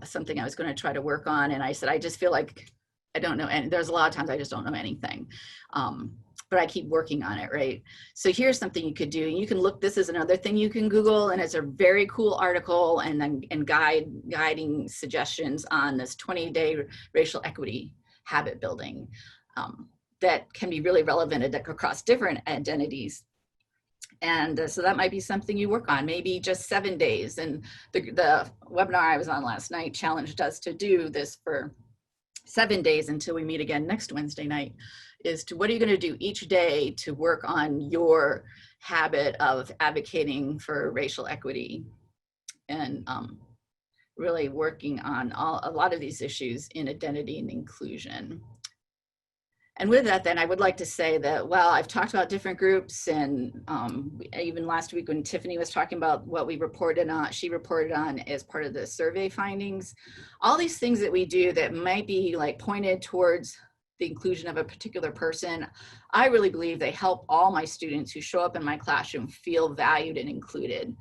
something I was going to try to work on. And I said, I just feel like I don't know. And there's a lot of times I just don't know anything. But I keep working on it, right? So here's something you could do. You can look, this is another thing you can Google, and it's a very cool article and guiding suggestions on this 20-day racial equity habit building that can be really relevant across different identities. And so that might be something you work on, maybe just 7 days. And the webinar I was on last night challenged us to do this for 7 days until we meet again next Wednesday night, is to what are you going to do each day to work on your habit of advocating for racial equity and really working on a lot of these issues in identity and inclusion. And with that, then I would like to say that, well, I've talked about different groups, and even last week when Tiffany was talking about what we reported on, she reported on as part of the survey findings, all these things that we do that might be like pointed towards the inclusion of a particular person, I really believe they help all my students who show up in my classroom feel valued and included.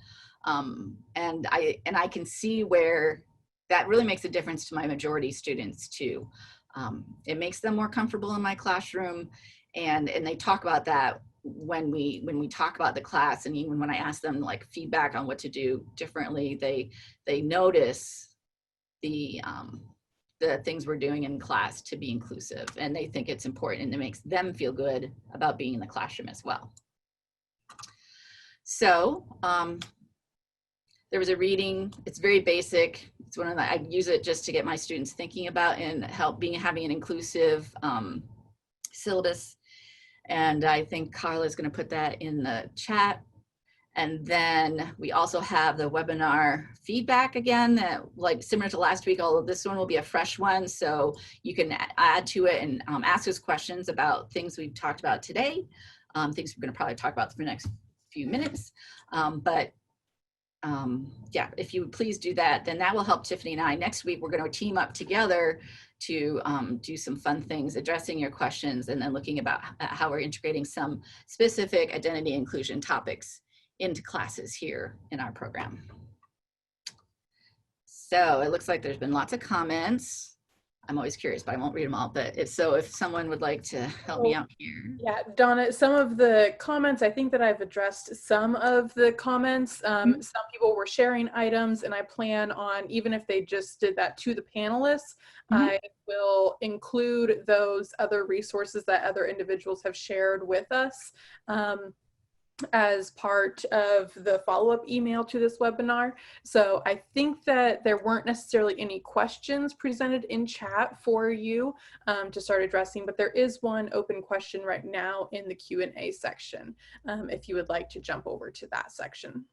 And I can see where that really makes a difference to my majority students too. It makes them more comfortable in my classroom, and they talk about that when we talk about the class, and even when I ask them like feedback on what to do differently, they notice the things we're doing in class to be inclusive, and they think it's important, and it makes them feel good about being in the classroom as well. So there was a reading, it's very basic. It's one of the, I use it just to get my students thinking about and having an inclusive syllabus. And I think Carla is going to put that in the chat. And then we also have the webinar feedback again, that like similar to last week, although this one will be a fresh one. So you can add to it and ask us questions about things we've talked about today, things we're going to probably talk about for the next few minutes. Yeah, if you would please do that, then that will help Tiffany and I. Next week, we're going to team up together to do some fun things, addressing your questions, and then looking about how we're integrating some specific identity inclusion topics into classes here in our program. So it looks like there's been lots of comments. I'm always curious, but I won't read them all. But if someone would like to help me out here. Yeah, Donna, some of the comments, I think that I've addressed some of the comments. Some people were sharing items, and I plan on, even if they just did that to the panelists, I will include those other resources that other individuals have shared with us as part of the follow-up email to this webinar. So I think that there weren't necessarily any questions presented in chat for you to start addressing, but there is one open question right now in the Q&A section, if you would like to jump over to that section.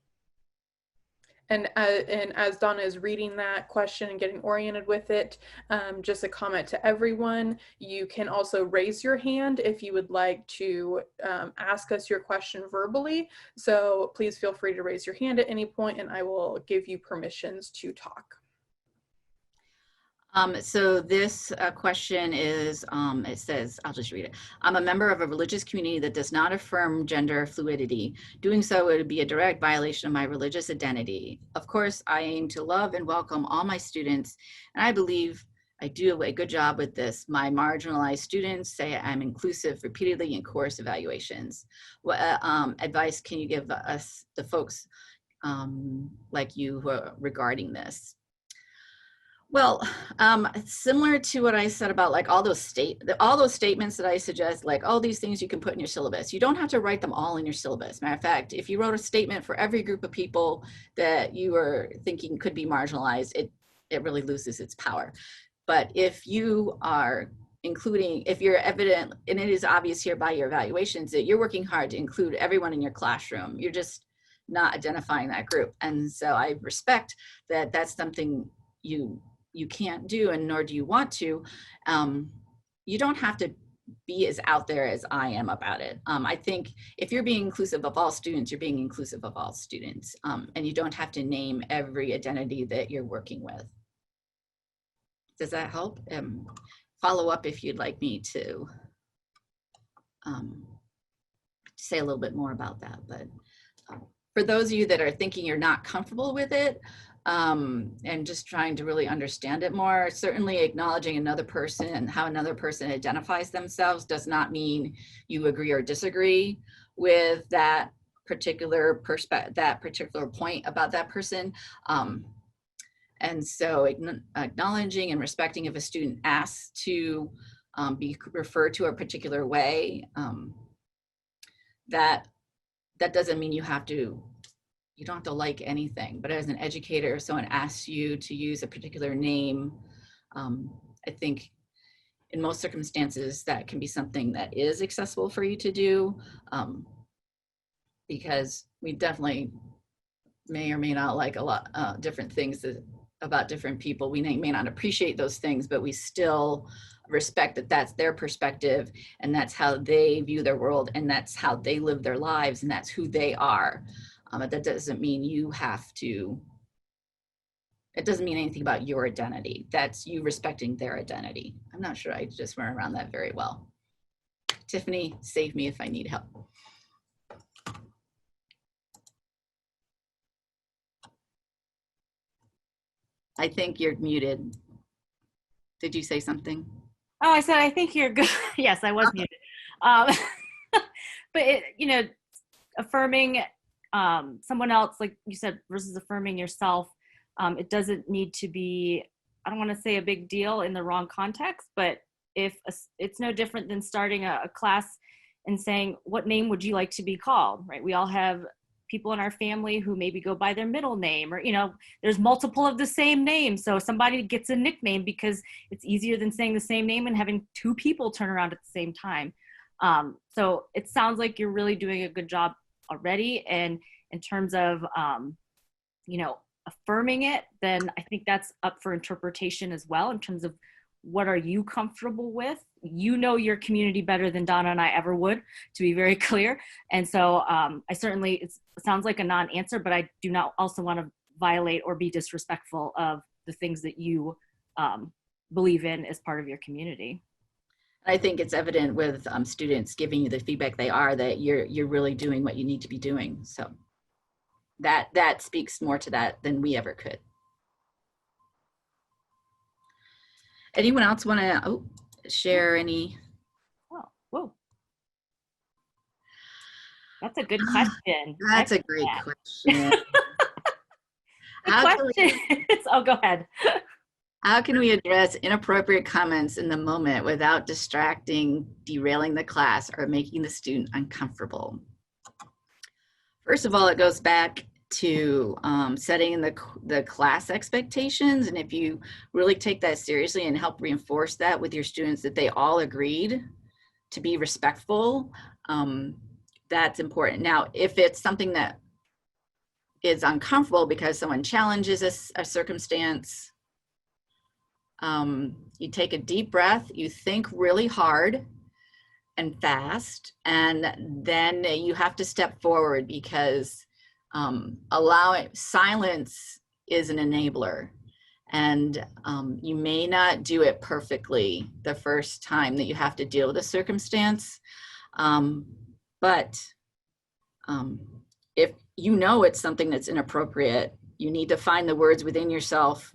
And as Donna is reading that question and getting oriented with it, just a comment to everyone, you can also raise your hand if you would like to ask us your question verbally. So please feel free to raise your hand at any point, and I will give you permissions to talk. So this question is, it says, I'll just read it. I'm a member of a religious community that does not affirm gender fluidity. Doing so would be a direct violation of my religious identity. Of course, I aim to love and welcome all my students, and I believe I do a good job with this. My marginalized students say I'm inclusive repeatedly in course evaluations. What advice can you give us, the folks like you who are regarding this? Well, similar to what I said about like all those statements that I suggest, like all these things you can put in your syllabus. You don't have to write them all in your syllabus. Matter of fact, if you wrote a statement for every group of people that you were thinking could be marginalized, it really loses its power. But if you are including, if you're evident, and it is obvious here by your evaluations that you're working hard to include everyone in your classroom, you're just not identifying that group. And so I respect that that's something you can't do, and nor do you want to. You don't have to be as out there as I am about it. I think if you're being inclusive of all students, you're being inclusive of all students, and you don't have to name every identity that you're working with. Does that help? Follow up if you'd like me to say a little bit more about that. But for those of you that are thinking you're not comfortable with it, and just trying to really understand it more, certainly acknowledging another person and how another person identifies themselves does not mean you agree or disagree with that particular point about that person. And so acknowledging and respecting if a student asks to be referred to a particular way, that doesn't mean you don't have to like anything. But as an educator, if someone asks you to use a particular name, I think in most circumstances that can be something that is accessible for you to do, because we definitely may or may not like a lot different things about different people. We may not appreciate those things, but we still respect that that's their perspective, and that's how they view their world, and that's how they live their lives, and that's who they are. But that doesn't mean you have to, it doesn't mean anything about your identity. That's you respecting their identity. I'm not sure I just went around that very well. Tiffany, save me if I need help. I think you're muted. Did you say something? Oh, I said, I think you're good. Yes, I was muted. But affirming someone else, like you said, versus affirming yourself, it doesn't need to be, I don't want to say a big deal in the wrong context, but it's no different than starting a class and saying, what name would you like to be called, right? We all have people in our family who maybe go by their middle name, or, there's multiple of the same name. So somebody gets a nickname because it's easier than saying the same name and having two people turn around at the same time. So it sounds like you're really doing a good job already. And in terms of, affirming it, then I think that's up for interpretation as well, in terms of what are you comfortable with? Your community better than Donna and I ever would, to be very clear. And so I certainly, it sounds like a non-answer, but I do not also want to violate or be disrespectful of the things that you believe in as part of your community. I think it's evident with students giving you the feedback that you're really doing what you need to be doing. So that speaks more to that than we ever could. Anyone else want to share any? Oh, whoa. That's a good question. That's a great question. Oh, go ahead. How can we address inappropriate comments in the moment without distracting, derailing the class, or making the student uncomfortable? First of all, it goes back to setting the class expectations. And if you really take that seriously and help reinforce that with your students, that they all agreed to be respectful, that's important. Now, if it's something that is uncomfortable because someone challenges a circumstance, you take a deep breath, you think really hard and fast, and then you have to step forward, because silence is an enabler. And you may not do it perfectly the first time that you have to deal with a circumstance. But if you know it's something that's inappropriate, you need to find the words within yourself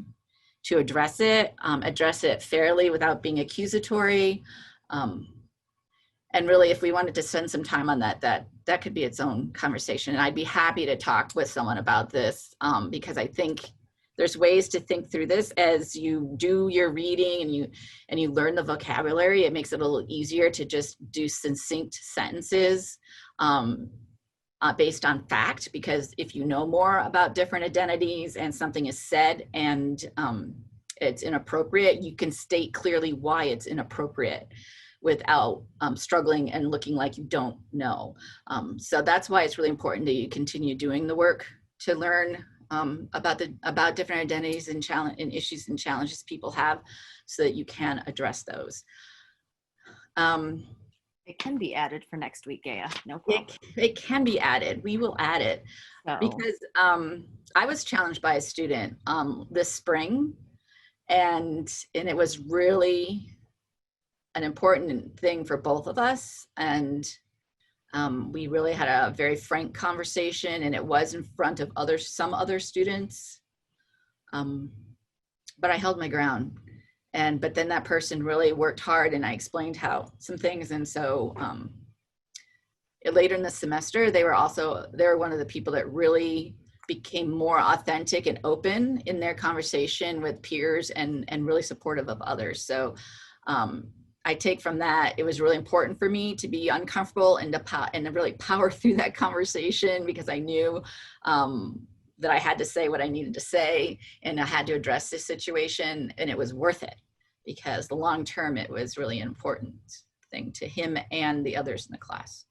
to address it fairly without being accusatory. And really, if we wanted to spend some time on that could be its own conversation. And I'd be happy to talk with someone about this because I think there's ways to think through this as you do your reading and you learn the vocabulary. It makes it a little easier to just do succinct sentences based on fact, because if you know more about different identities and something is said and it's inappropriate, you can state clearly why it's inappropriate without struggling and looking like you don't know. So that's why it's really important that you continue doing the work to learn about different identities and issues and challenges people have, so that you can address those. It can be added for next week, Gaia. No problem. It can be added. We will add it. So. Because I was challenged by a student this spring, and it was really an important thing for both of us. And we really had a very frank conversation, and it was in front of some other students. But I held my ground. But then that person really worked hard, and I explained some things. And so later in the semester, they were one of the people that really became more authentic and open in their conversation with peers and really supportive of others. So I take from that, it was really important for me to be uncomfortable and to really power through that conversation, because I knew that I had to say what I needed to say, and I had to address this situation, and it was worth it, because the long term, it was really an important thing to him and the others in the class.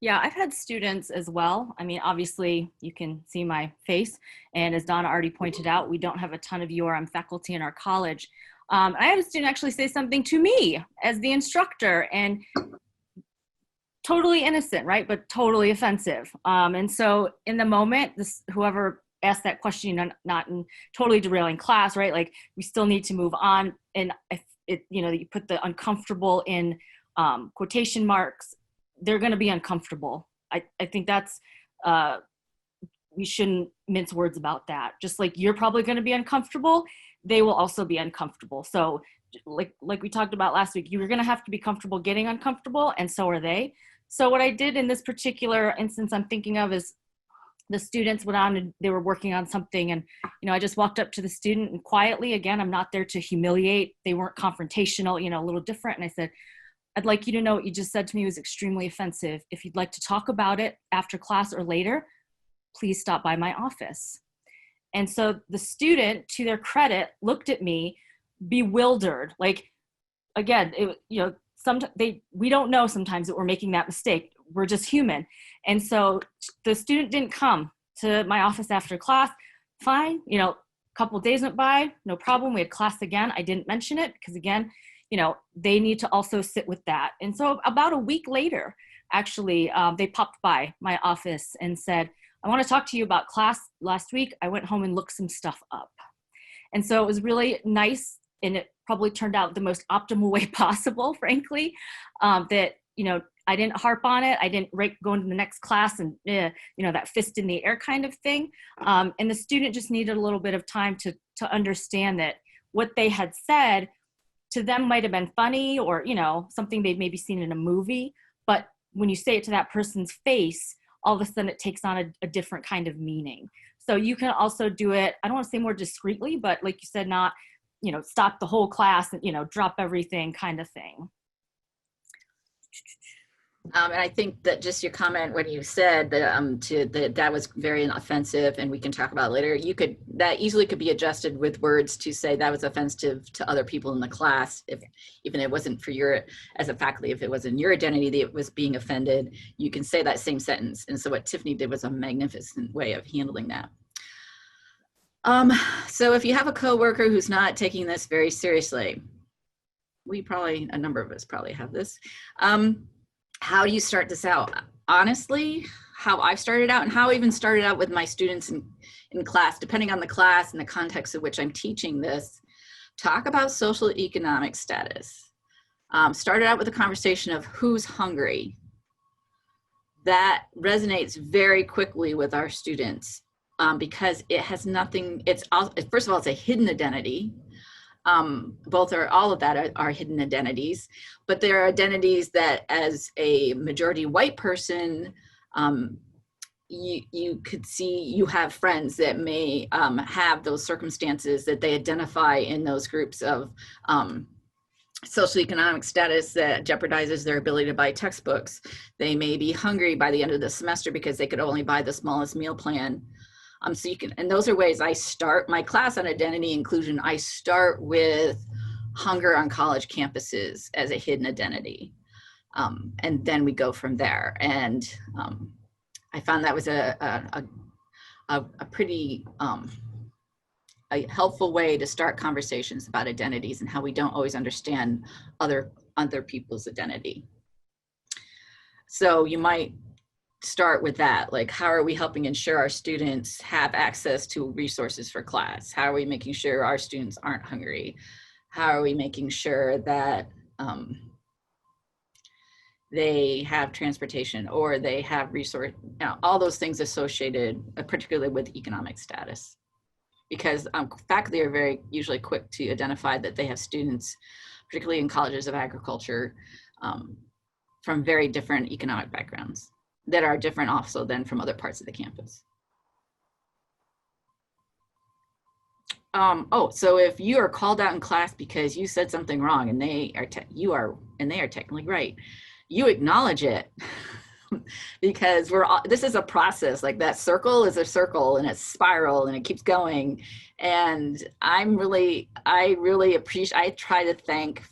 Yeah, I've had students as well. I mean, obviously you can see my face, and as Donna already pointed out, we don't have a ton of URM faculty in our college. I had a student actually say something to me as the instructor, and totally innocent, right? But totally offensive. And so in the moment, whoever asked that question, not in totally derailing class, right? Like, we still need to move on. And you put the uncomfortable in quotation marks, they're going to be uncomfortable. I think that's, we shouldn't mince words about that. Just like you're probably going to be uncomfortable, they will also be uncomfortable. So like we talked about last week, you're going to have to be comfortable getting uncomfortable, and so are they. So what I did in this particular instance I'm thinking of is, the students went on and they were working on something, and I just walked up to the student and quietly, again, I'm not there to humiliate, they weren't confrontational, a little different, and I said, I'd like you to know what you just said to me was extremely offensive. If you'd like to talk about it after class or later, please stop by my office. And so the student, to their credit, looked at me bewildered. Like, again, we don't know sometimes that we're making that mistake. We're just human. And so the student didn't come to my office after class. Fine, a couple of days went by, no problem. We had class again. I didn't mention it because, again, they need to also sit with that. And so about a week later, actually, they popped by my office and said, I want to talk to you about class last week. I went home and looked some stuff up. And so it was really nice, and it probably turned out the most optimal way possible, frankly, that, I didn't harp on it. I didn't go into the next class and, that fist in the air kind of thing. And the student just needed a little bit of time to understand that what they had said to them might have been funny or, something they'd maybe seen in a movie. But when you say it to that person's face, all of a sudden it takes on a different kind of meaning. So you can also do it, I don't want to say more discreetly, but like you said, not, stop the whole class and, drop everything kind of thing. And I think that just your comment when you said that that was very offensive, and we can talk about it later, that easily could be adjusted with words to say that was offensive to other people in the class. Even if it wasn't for as a faculty, if it wasn't your identity that was being offended, you can say that same sentence. And so what Tiffany did was a magnificent way of handling that. So if you have a coworker who's not taking this very seriously, a number of us probably have this. How do you start this out? Honestly, how I started out and how I even started out with my students in class, depending on the class and the context of which I'm teaching this. Talk about social economic status. Started out with a conversation of who's hungry. That resonates very quickly with our students because it has nothing, first of all, it's a hidden identity. All of that are hidden identities, but there are identities that as a majority white person, you could see you have friends that may have those circumstances that they identify in those groups of socioeconomic status that jeopardizes their ability to buy textbooks. They may be hungry by the end of the semester because they could only buy the smallest meal plan. So you can, and those are ways I start my class on identity inclusion. I start with hunger on college campuses as a hidden identity. And then we go from there. And I found that was a pretty a helpful way to start conversations about identities and how we don't always understand other people's identity. So you might start with that, like, how are we helping ensure our students have access to resources for class? How are we making sure our students aren't hungry? How are we making sure that they have transportation or they have resource, all those things associated, particularly with economic status. Because faculty are usually quick to identify that they have students, particularly in colleges of agriculture, from very different economic backgrounds that are different also than from other parts of the campus. So if you are called out in class because you said something wrong and they are technically right, you acknowledge it. Because this is a process. Like, that circle is a circle and it's spiral and it keeps going. And I really appreciate, I try to thank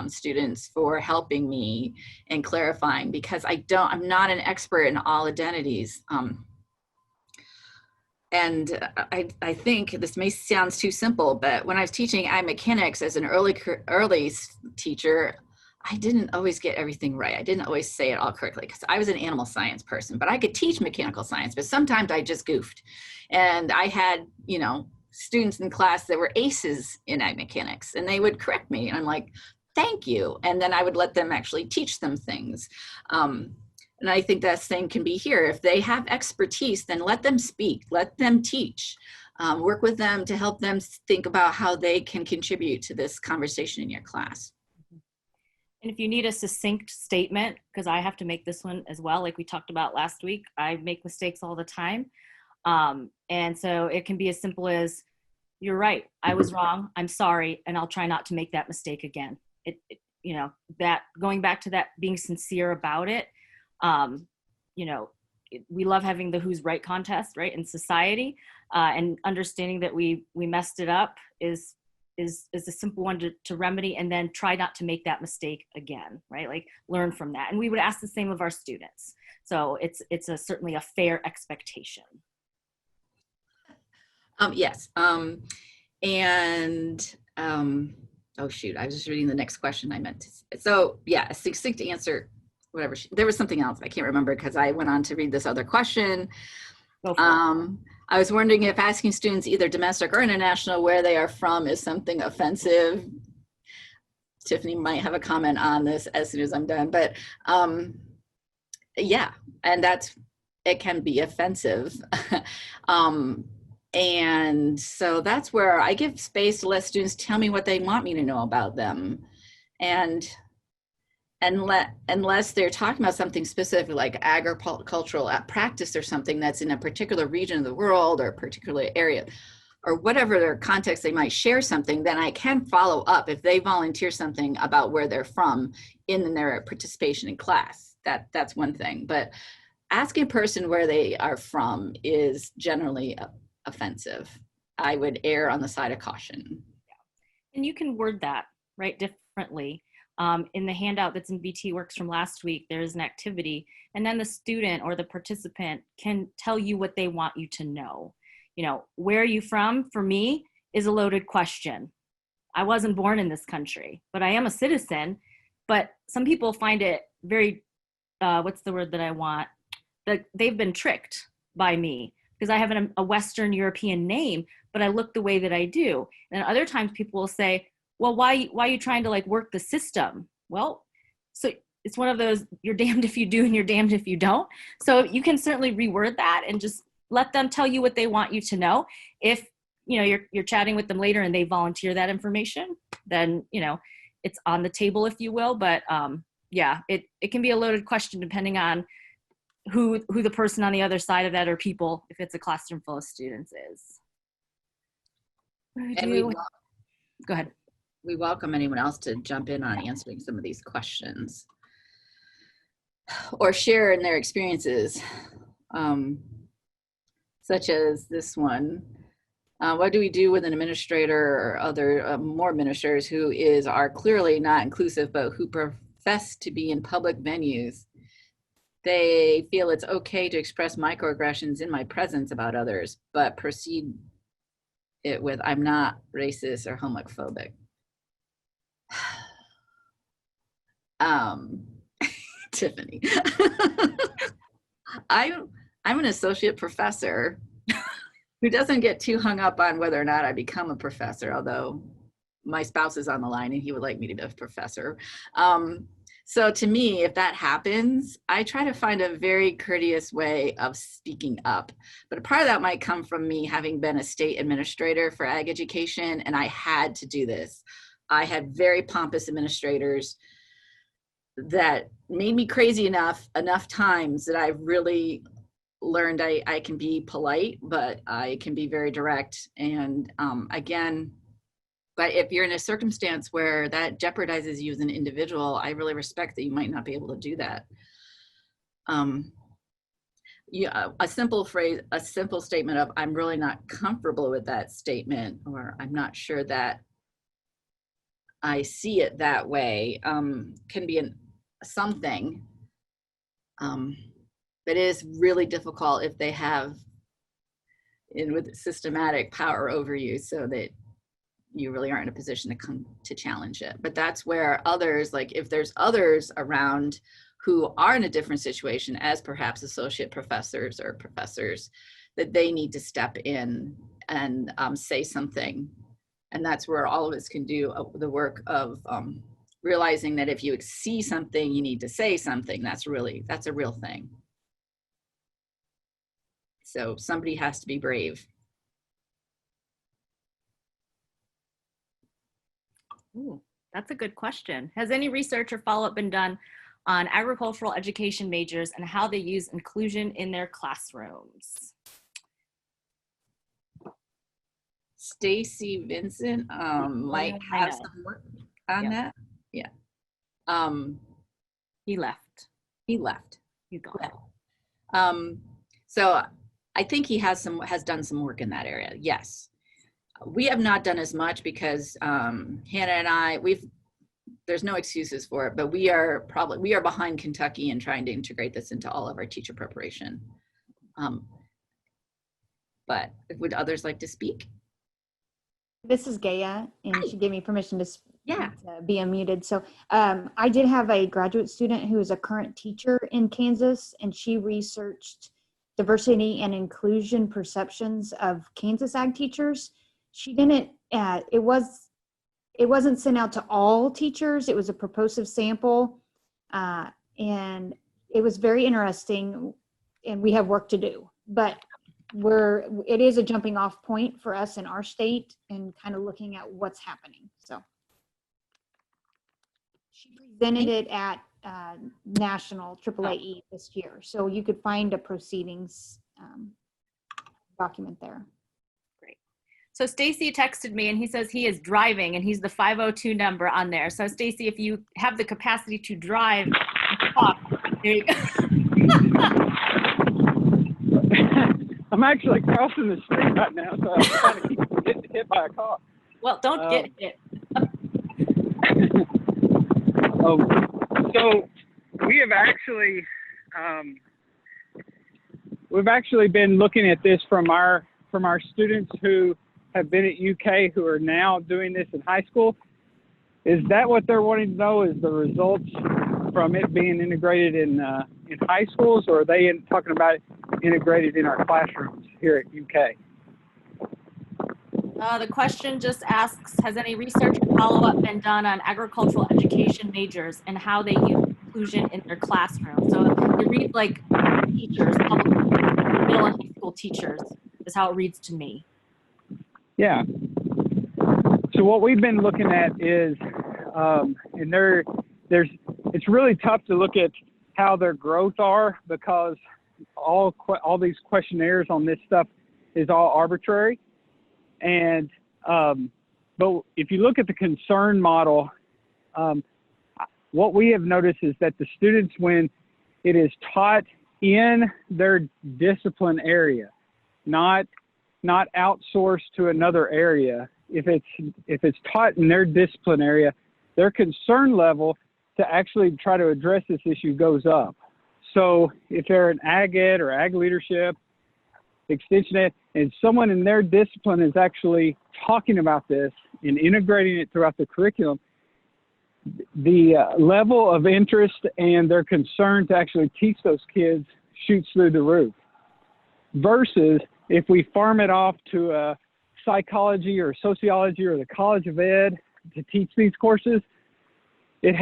students for helping me and clarifying, because I'm not an expert in all identities. And I think this may sound too simple, but when I was teaching mechanics as an early teacher, I didn't always get everything right. I didn't always say it all correctly because I was an animal science person, but I could teach mechanical science, but sometimes I just goofed. And I had, students in class that were aces in ag mechanics, and they would correct me. And I'm like, thank you. And then I would let them actually teach them things. And I think that same can be here. If they have expertise, then let them speak, let them teach. Work with them to help them think about how they can contribute to this conversation in your class. And if you need a succinct statement, because I have to make this one as well, like we talked about last week, I make mistakes all the time. And so it can be as simple as, you're right, I was wrong, I'm sorry, and I'll try not to make that mistake again. That going back to that, being sincere about it, we love having the Who's Right contest, right, in society, and understanding that we messed it up is a simple one to remedy, and then try not to make that mistake again, right? Like, learn from that. And we would ask the same of our students. So it's certainly a fair expectation. Yes. Oh shoot, I was just reading the next question I meant to. So yeah, a succinct answer, whatever. There was something else I can't remember because I went on to read this other question. Go for it. I was wondering if asking students, either domestic or international, where they are from is something offensive. Tiffany might have a comment on this as soon as I'm done, but yeah, and it can be offensive. And so that's where I give space to let students tell me what they want me to know about them. And unless they're talking about something specific like agricultural practice or something that's in a particular region of the world or a particular area or whatever their context, they might share something, then I can follow up if they volunteer something about where they're from in their participation in class. That's one thing. But asking a person where they are from is generally offensive. I would err on the side of caution. And you can word that, right, differently. In the handout that's in BT Works from last week, there is an activity, and then the student or the participant can tell you what they want you to know. Where are you from, for me, is a loaded question. I wasn't born in this country, but I am a citizen. But some people find it very, what's the word that I want? that they've been tricked by me because I have a Western European name, but I look the way that I do. And other times people will say, well, why are you trying to like work the system? Well, so it's one of those, you're damned if you do and you're damned if you don't. So you can certainly reword that and just let them tell you what they want you to know. If, you know, you're chatting with them later and they volunteer that information, then, you know, it's on the table, if you will. But yeah, it can be a loaded question depending on who the person on the other side of that or people, if it's a classroom full of students, is. Go ahead. We welcome anyone else to jump in on answering some of these questions or share in their experiences, such as this one. What do we do with an administrator or other more administrators who are clearly not inclusive, but who profess to be in public venues? They feel it's okay to express microaggressions in my presence about others, but proceed it with, I'm not racist or homophobic. Tiffany. I'm an associate professor who doesn't get too hung up on whether or not I become a professor, although my spouse is on the line and he would like me to be a professor. So to me, if that happens, I try to find a very courteous way of speaking up. But a part of that might come from me having been a state administrator for ag education, and I had to do this. I had very pompous administrators that made me crazy enough times that I really learned I can be polite, but I can be very direct. And again, but if you're in a circumstance where that jeopardizes you as an individual, I really respect that you might not be able to do that. Yeah, a simple statement of, I'm really not comfortable with that statement, or I'm not sure that I see it that way, can be something. But it is really difficult if they have with systematic power over you, so that you really aren't in a position to come to challenge it. But that's where others, like if there's others around who are in a different situation as perhaps associate professors or professors, that they need to step in and say something. And that's where all of us can do the work of realizing that if you see something, you need to say something. That's a real thing. So somebody has to be brave. Ooh, that's a good question. Has any research or follow-up been done on agricultural education majors and how they use inclusion in their classrooms? Stacy Vincent might have some work on that. Yeah. He left. He left. He's gone. So I think he has done some work in that area. Yes. We have not done as much because Hannah and I, there's no excuses for it, but we are behind Kentucky in trying to integrate this into all of our teacher preparation. But would others like to speak? This is Gaia, and Hi. she gave me permission to Yeah. be unmuted. So I did have a graduate student who is a current teacher in Kansas, and she researched diversity and inclusion perceptions of Kansas ag teachers. She didn't, it wasn't sent out to all teachers. It was a purposive sample, and it was very interesting, and we have work to do, but it is a jumping off point for us in our state and kind of looking at what's happening. So she presented it at National AAAE this year. So you could find a proceedings document there. Great. So Stacy texted me and he says he is driving and he's the 502 number on there. So Stacy, if you have the capacity to drive, talk, there you go. I'm actually crossing the street right now, so I'm trying to keep from getting hit by a car. Well, don't get hit. So we have actually been looking at this from our students who have been at UK who are now doing this in high school. Is that what they're wanting to know? Is the results from it being integrated in high schools, or are they talking about it integrated in our classrooms here at UK? The question just asks, has any research or follow-up been done on agricultural education majors and how they use inclusion in their classroom? So it reads like teachers, public middle and high school teachers is how it reads to me. Yeah. So what we've been looking at is, and it's really tough to look at how their growth are, because all these questionnaires on this stuff is all arbitrary. And but if you look at the concern model, what we have noticed is that the students, when it is taught in their discipline area, not outsourced to another area, if it's taught in their discipline area, their concern level to actually try to address this issue goes up. So if they're an ag ed or ag leadership, extension ed, and someone in their discipline is actually talking about this and integrating it throughout the curriculum, the level of interest and their concern to actually teach those kids shoots through the roof. Versus if we farm it off to a psychology or sociology or the College of Ed to teach these courses, it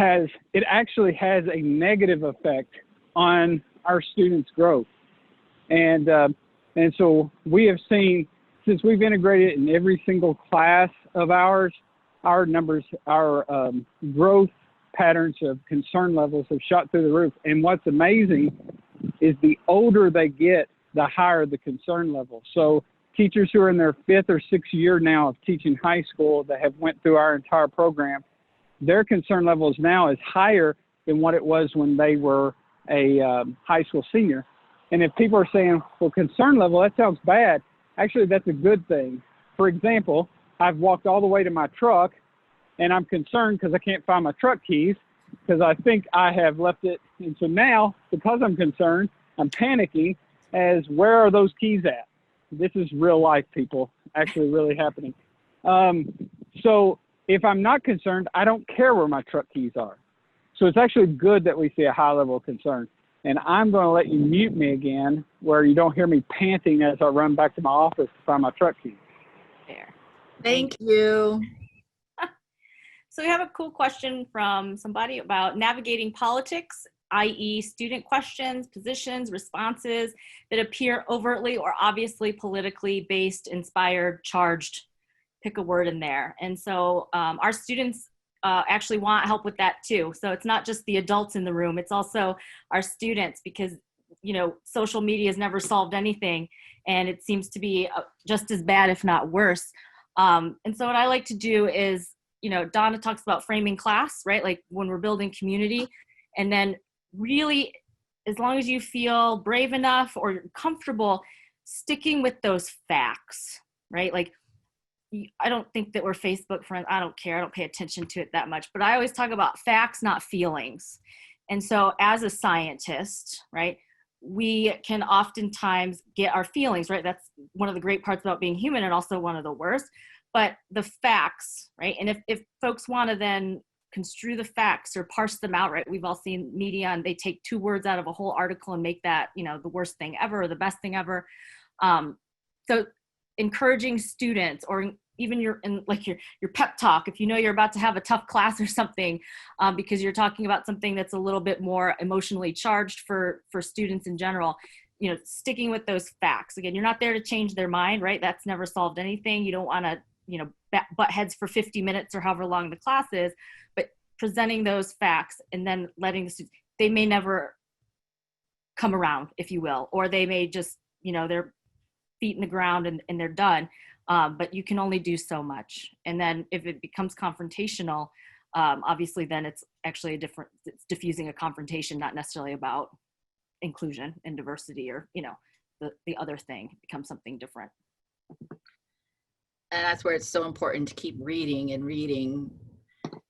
actually has a negative effect on our students' growth. And so we have seen, since we've integrated it in every single class of ours, our numbers, our growth patterns of concern levels have shot through the roof. And what's amazing is the older they get, the higher the concern level. So teachers who are in their 5th or 6th year now of teaching high school that have went through our entire program, their concern levels now is higher than what it was when they were a high school senior. And if people are saying, well, concern level, that sounds bad, actually that's a good thing. For example, I've walked all the way to my truck and I'm concerned because I can't find my truck keys because I think I have left it. And so now, because I'm concerned, I'm panicking as where are those keys at? This is real life, people, actually really happening. So if I'm not concerned, I don't care where my truck keys are. So it's actually good that we see a high level of concern. And I'm going to let you mute me again where you don't hear me panting as I run back to my office to find my truck keys. There. Thank you. So we have a cool question from somebody about navigating politics, i.e. student questions, positions, responses that appear overtly or obviously politically based, inspired, charged, pick a word in there. And so our students actually want help with that too. So it's not just the adults in the room, it's also our students, because, you know, social media has never solved anything and it seems to be just as bad, if not worse. And so what I like to do is, you know, Donna talks about framing class, right? Like when we're building community, and then really, as long as you feel brave enough or you're comfortable sticking with those facts, right? Like, I don't think that we're Facebook friends. I don't care. I don't pay attention to it that much. But I always talk about facts, not feelings. And so as a scientist, right, we can oftentimes get our feelings, right? That's one of the great parts about being human and also one of the worst. But the facts, right? And if folks want to then construe the facts or parse them out, right? We've all seen media and they take 2 words out of a whole article and make that, you know, the worst thing ever or the best thing ever. So encouraging students, or even your pep talk, if you know you're about to have a tough class or something, because you're talking about something that's a little bit more emotionally charged for students in general, you know, sticking with those facts. Again, you're not there to change their mind, right? That's never solved anything. You don't want to, you know, butt heads for 50 minutes or however long the class is, but presenting those facts and then letting the students, they may never come around, if you will, or they may just, you know, they're feet in the ground and they're done. But you can only do so much. And then if it becomes confrontational, obviously then it's actually it's diffusing a confrontation, not necessarily about inclusion and diversity, or, you know, the other thing. It becomes something different. And that's where it's so important to keep reading and reading.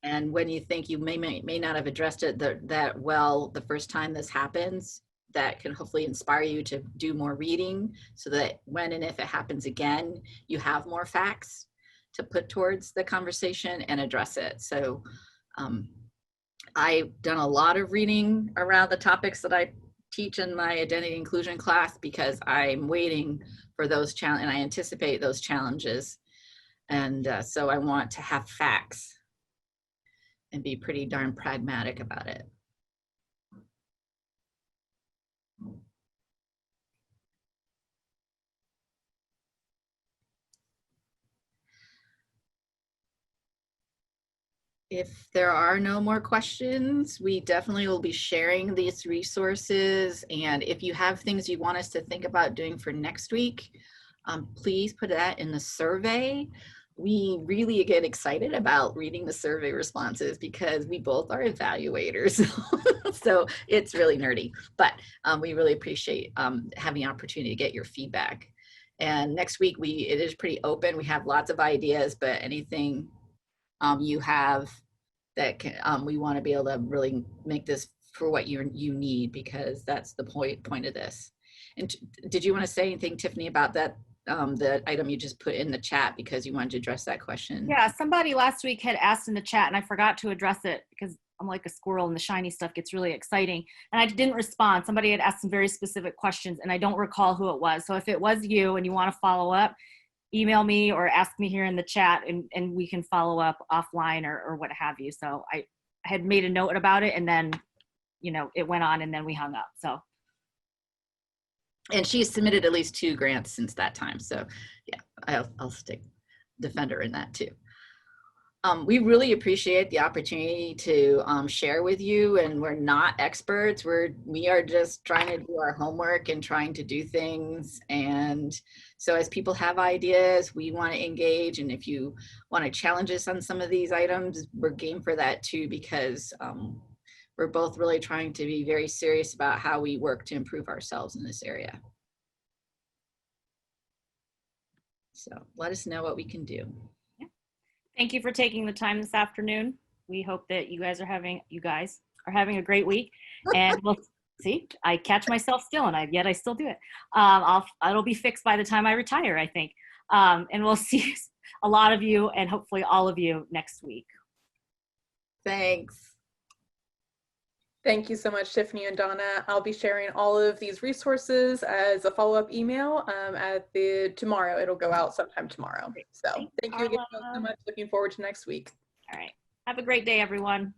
And when you think you may not have addressed it that well the first time this happens, that can hopefully inspire you to do more reading, so that when and if it happens again, you have more facts to put towards the conversation and address it. So I've done a lot of reading around the topics that I teach in my identity inclusion class because I'm waiting for those challenges and I anticipate those challenges. And so I want to have facts and be pretty darn pragmatic about it. If there are no more questions, we definitely will be sharing these resources. And if you have things you want us to think about doing for next week, please put that in the survey. We really get excited about reading the survey responses because we both are evaluators. So it's really nerdy, but we really appreciate having the opportunity to get your feedback. And next week, it is pretty open. We have lots of ideas, but anything you have that can, we want to be able to really make this for what you need, because that's the point of this. And did you want to say anything, Tiffany, about that, the item you just put in the chat, because you wanted to address that question? Yeah, somebody last week had asked in the chat and I forgot to address it because I'm like a squirrel and the shiny stuff gets really exciting. And I didn't respond. Somebody had asked some very specific questions and I don't recall who it was. So if it was you and you want to follow up, email me or ask me here in the chat and we can follow up offline or what have you. So I had made a note about it and then, you know, it went on and then we hung up. So. And she's submitted at least 2 grants since that time. So yeah, I'll stick defender in that too. We really appreciate the opportunity to share with you, and we're not experts. We are just trying to do our homework and trying to do things. And so as people have ideas, we want to engage. And if you want to challenge us on some of these items, we're game for that too, because we're both really trying to be very serious about how we work to improve ourselves in this area. So let us know what we can do. Thank you for taking the time this afternoon. We hope that you guys are having a great week. And we'll see, I catch myself still and yet I still do it. It'll be fixed by the time I retire, I think. And we'll see a lot of you and hopefully all of you next week. Thanks. Thank you so much, Tiffany and Donna. I'll be sharing all of these resources as a follow-up email tomorrow. It'll go out sometime tomorrow. So thank you again so much. Looking forward to next week. All right. Have a great day, everyone.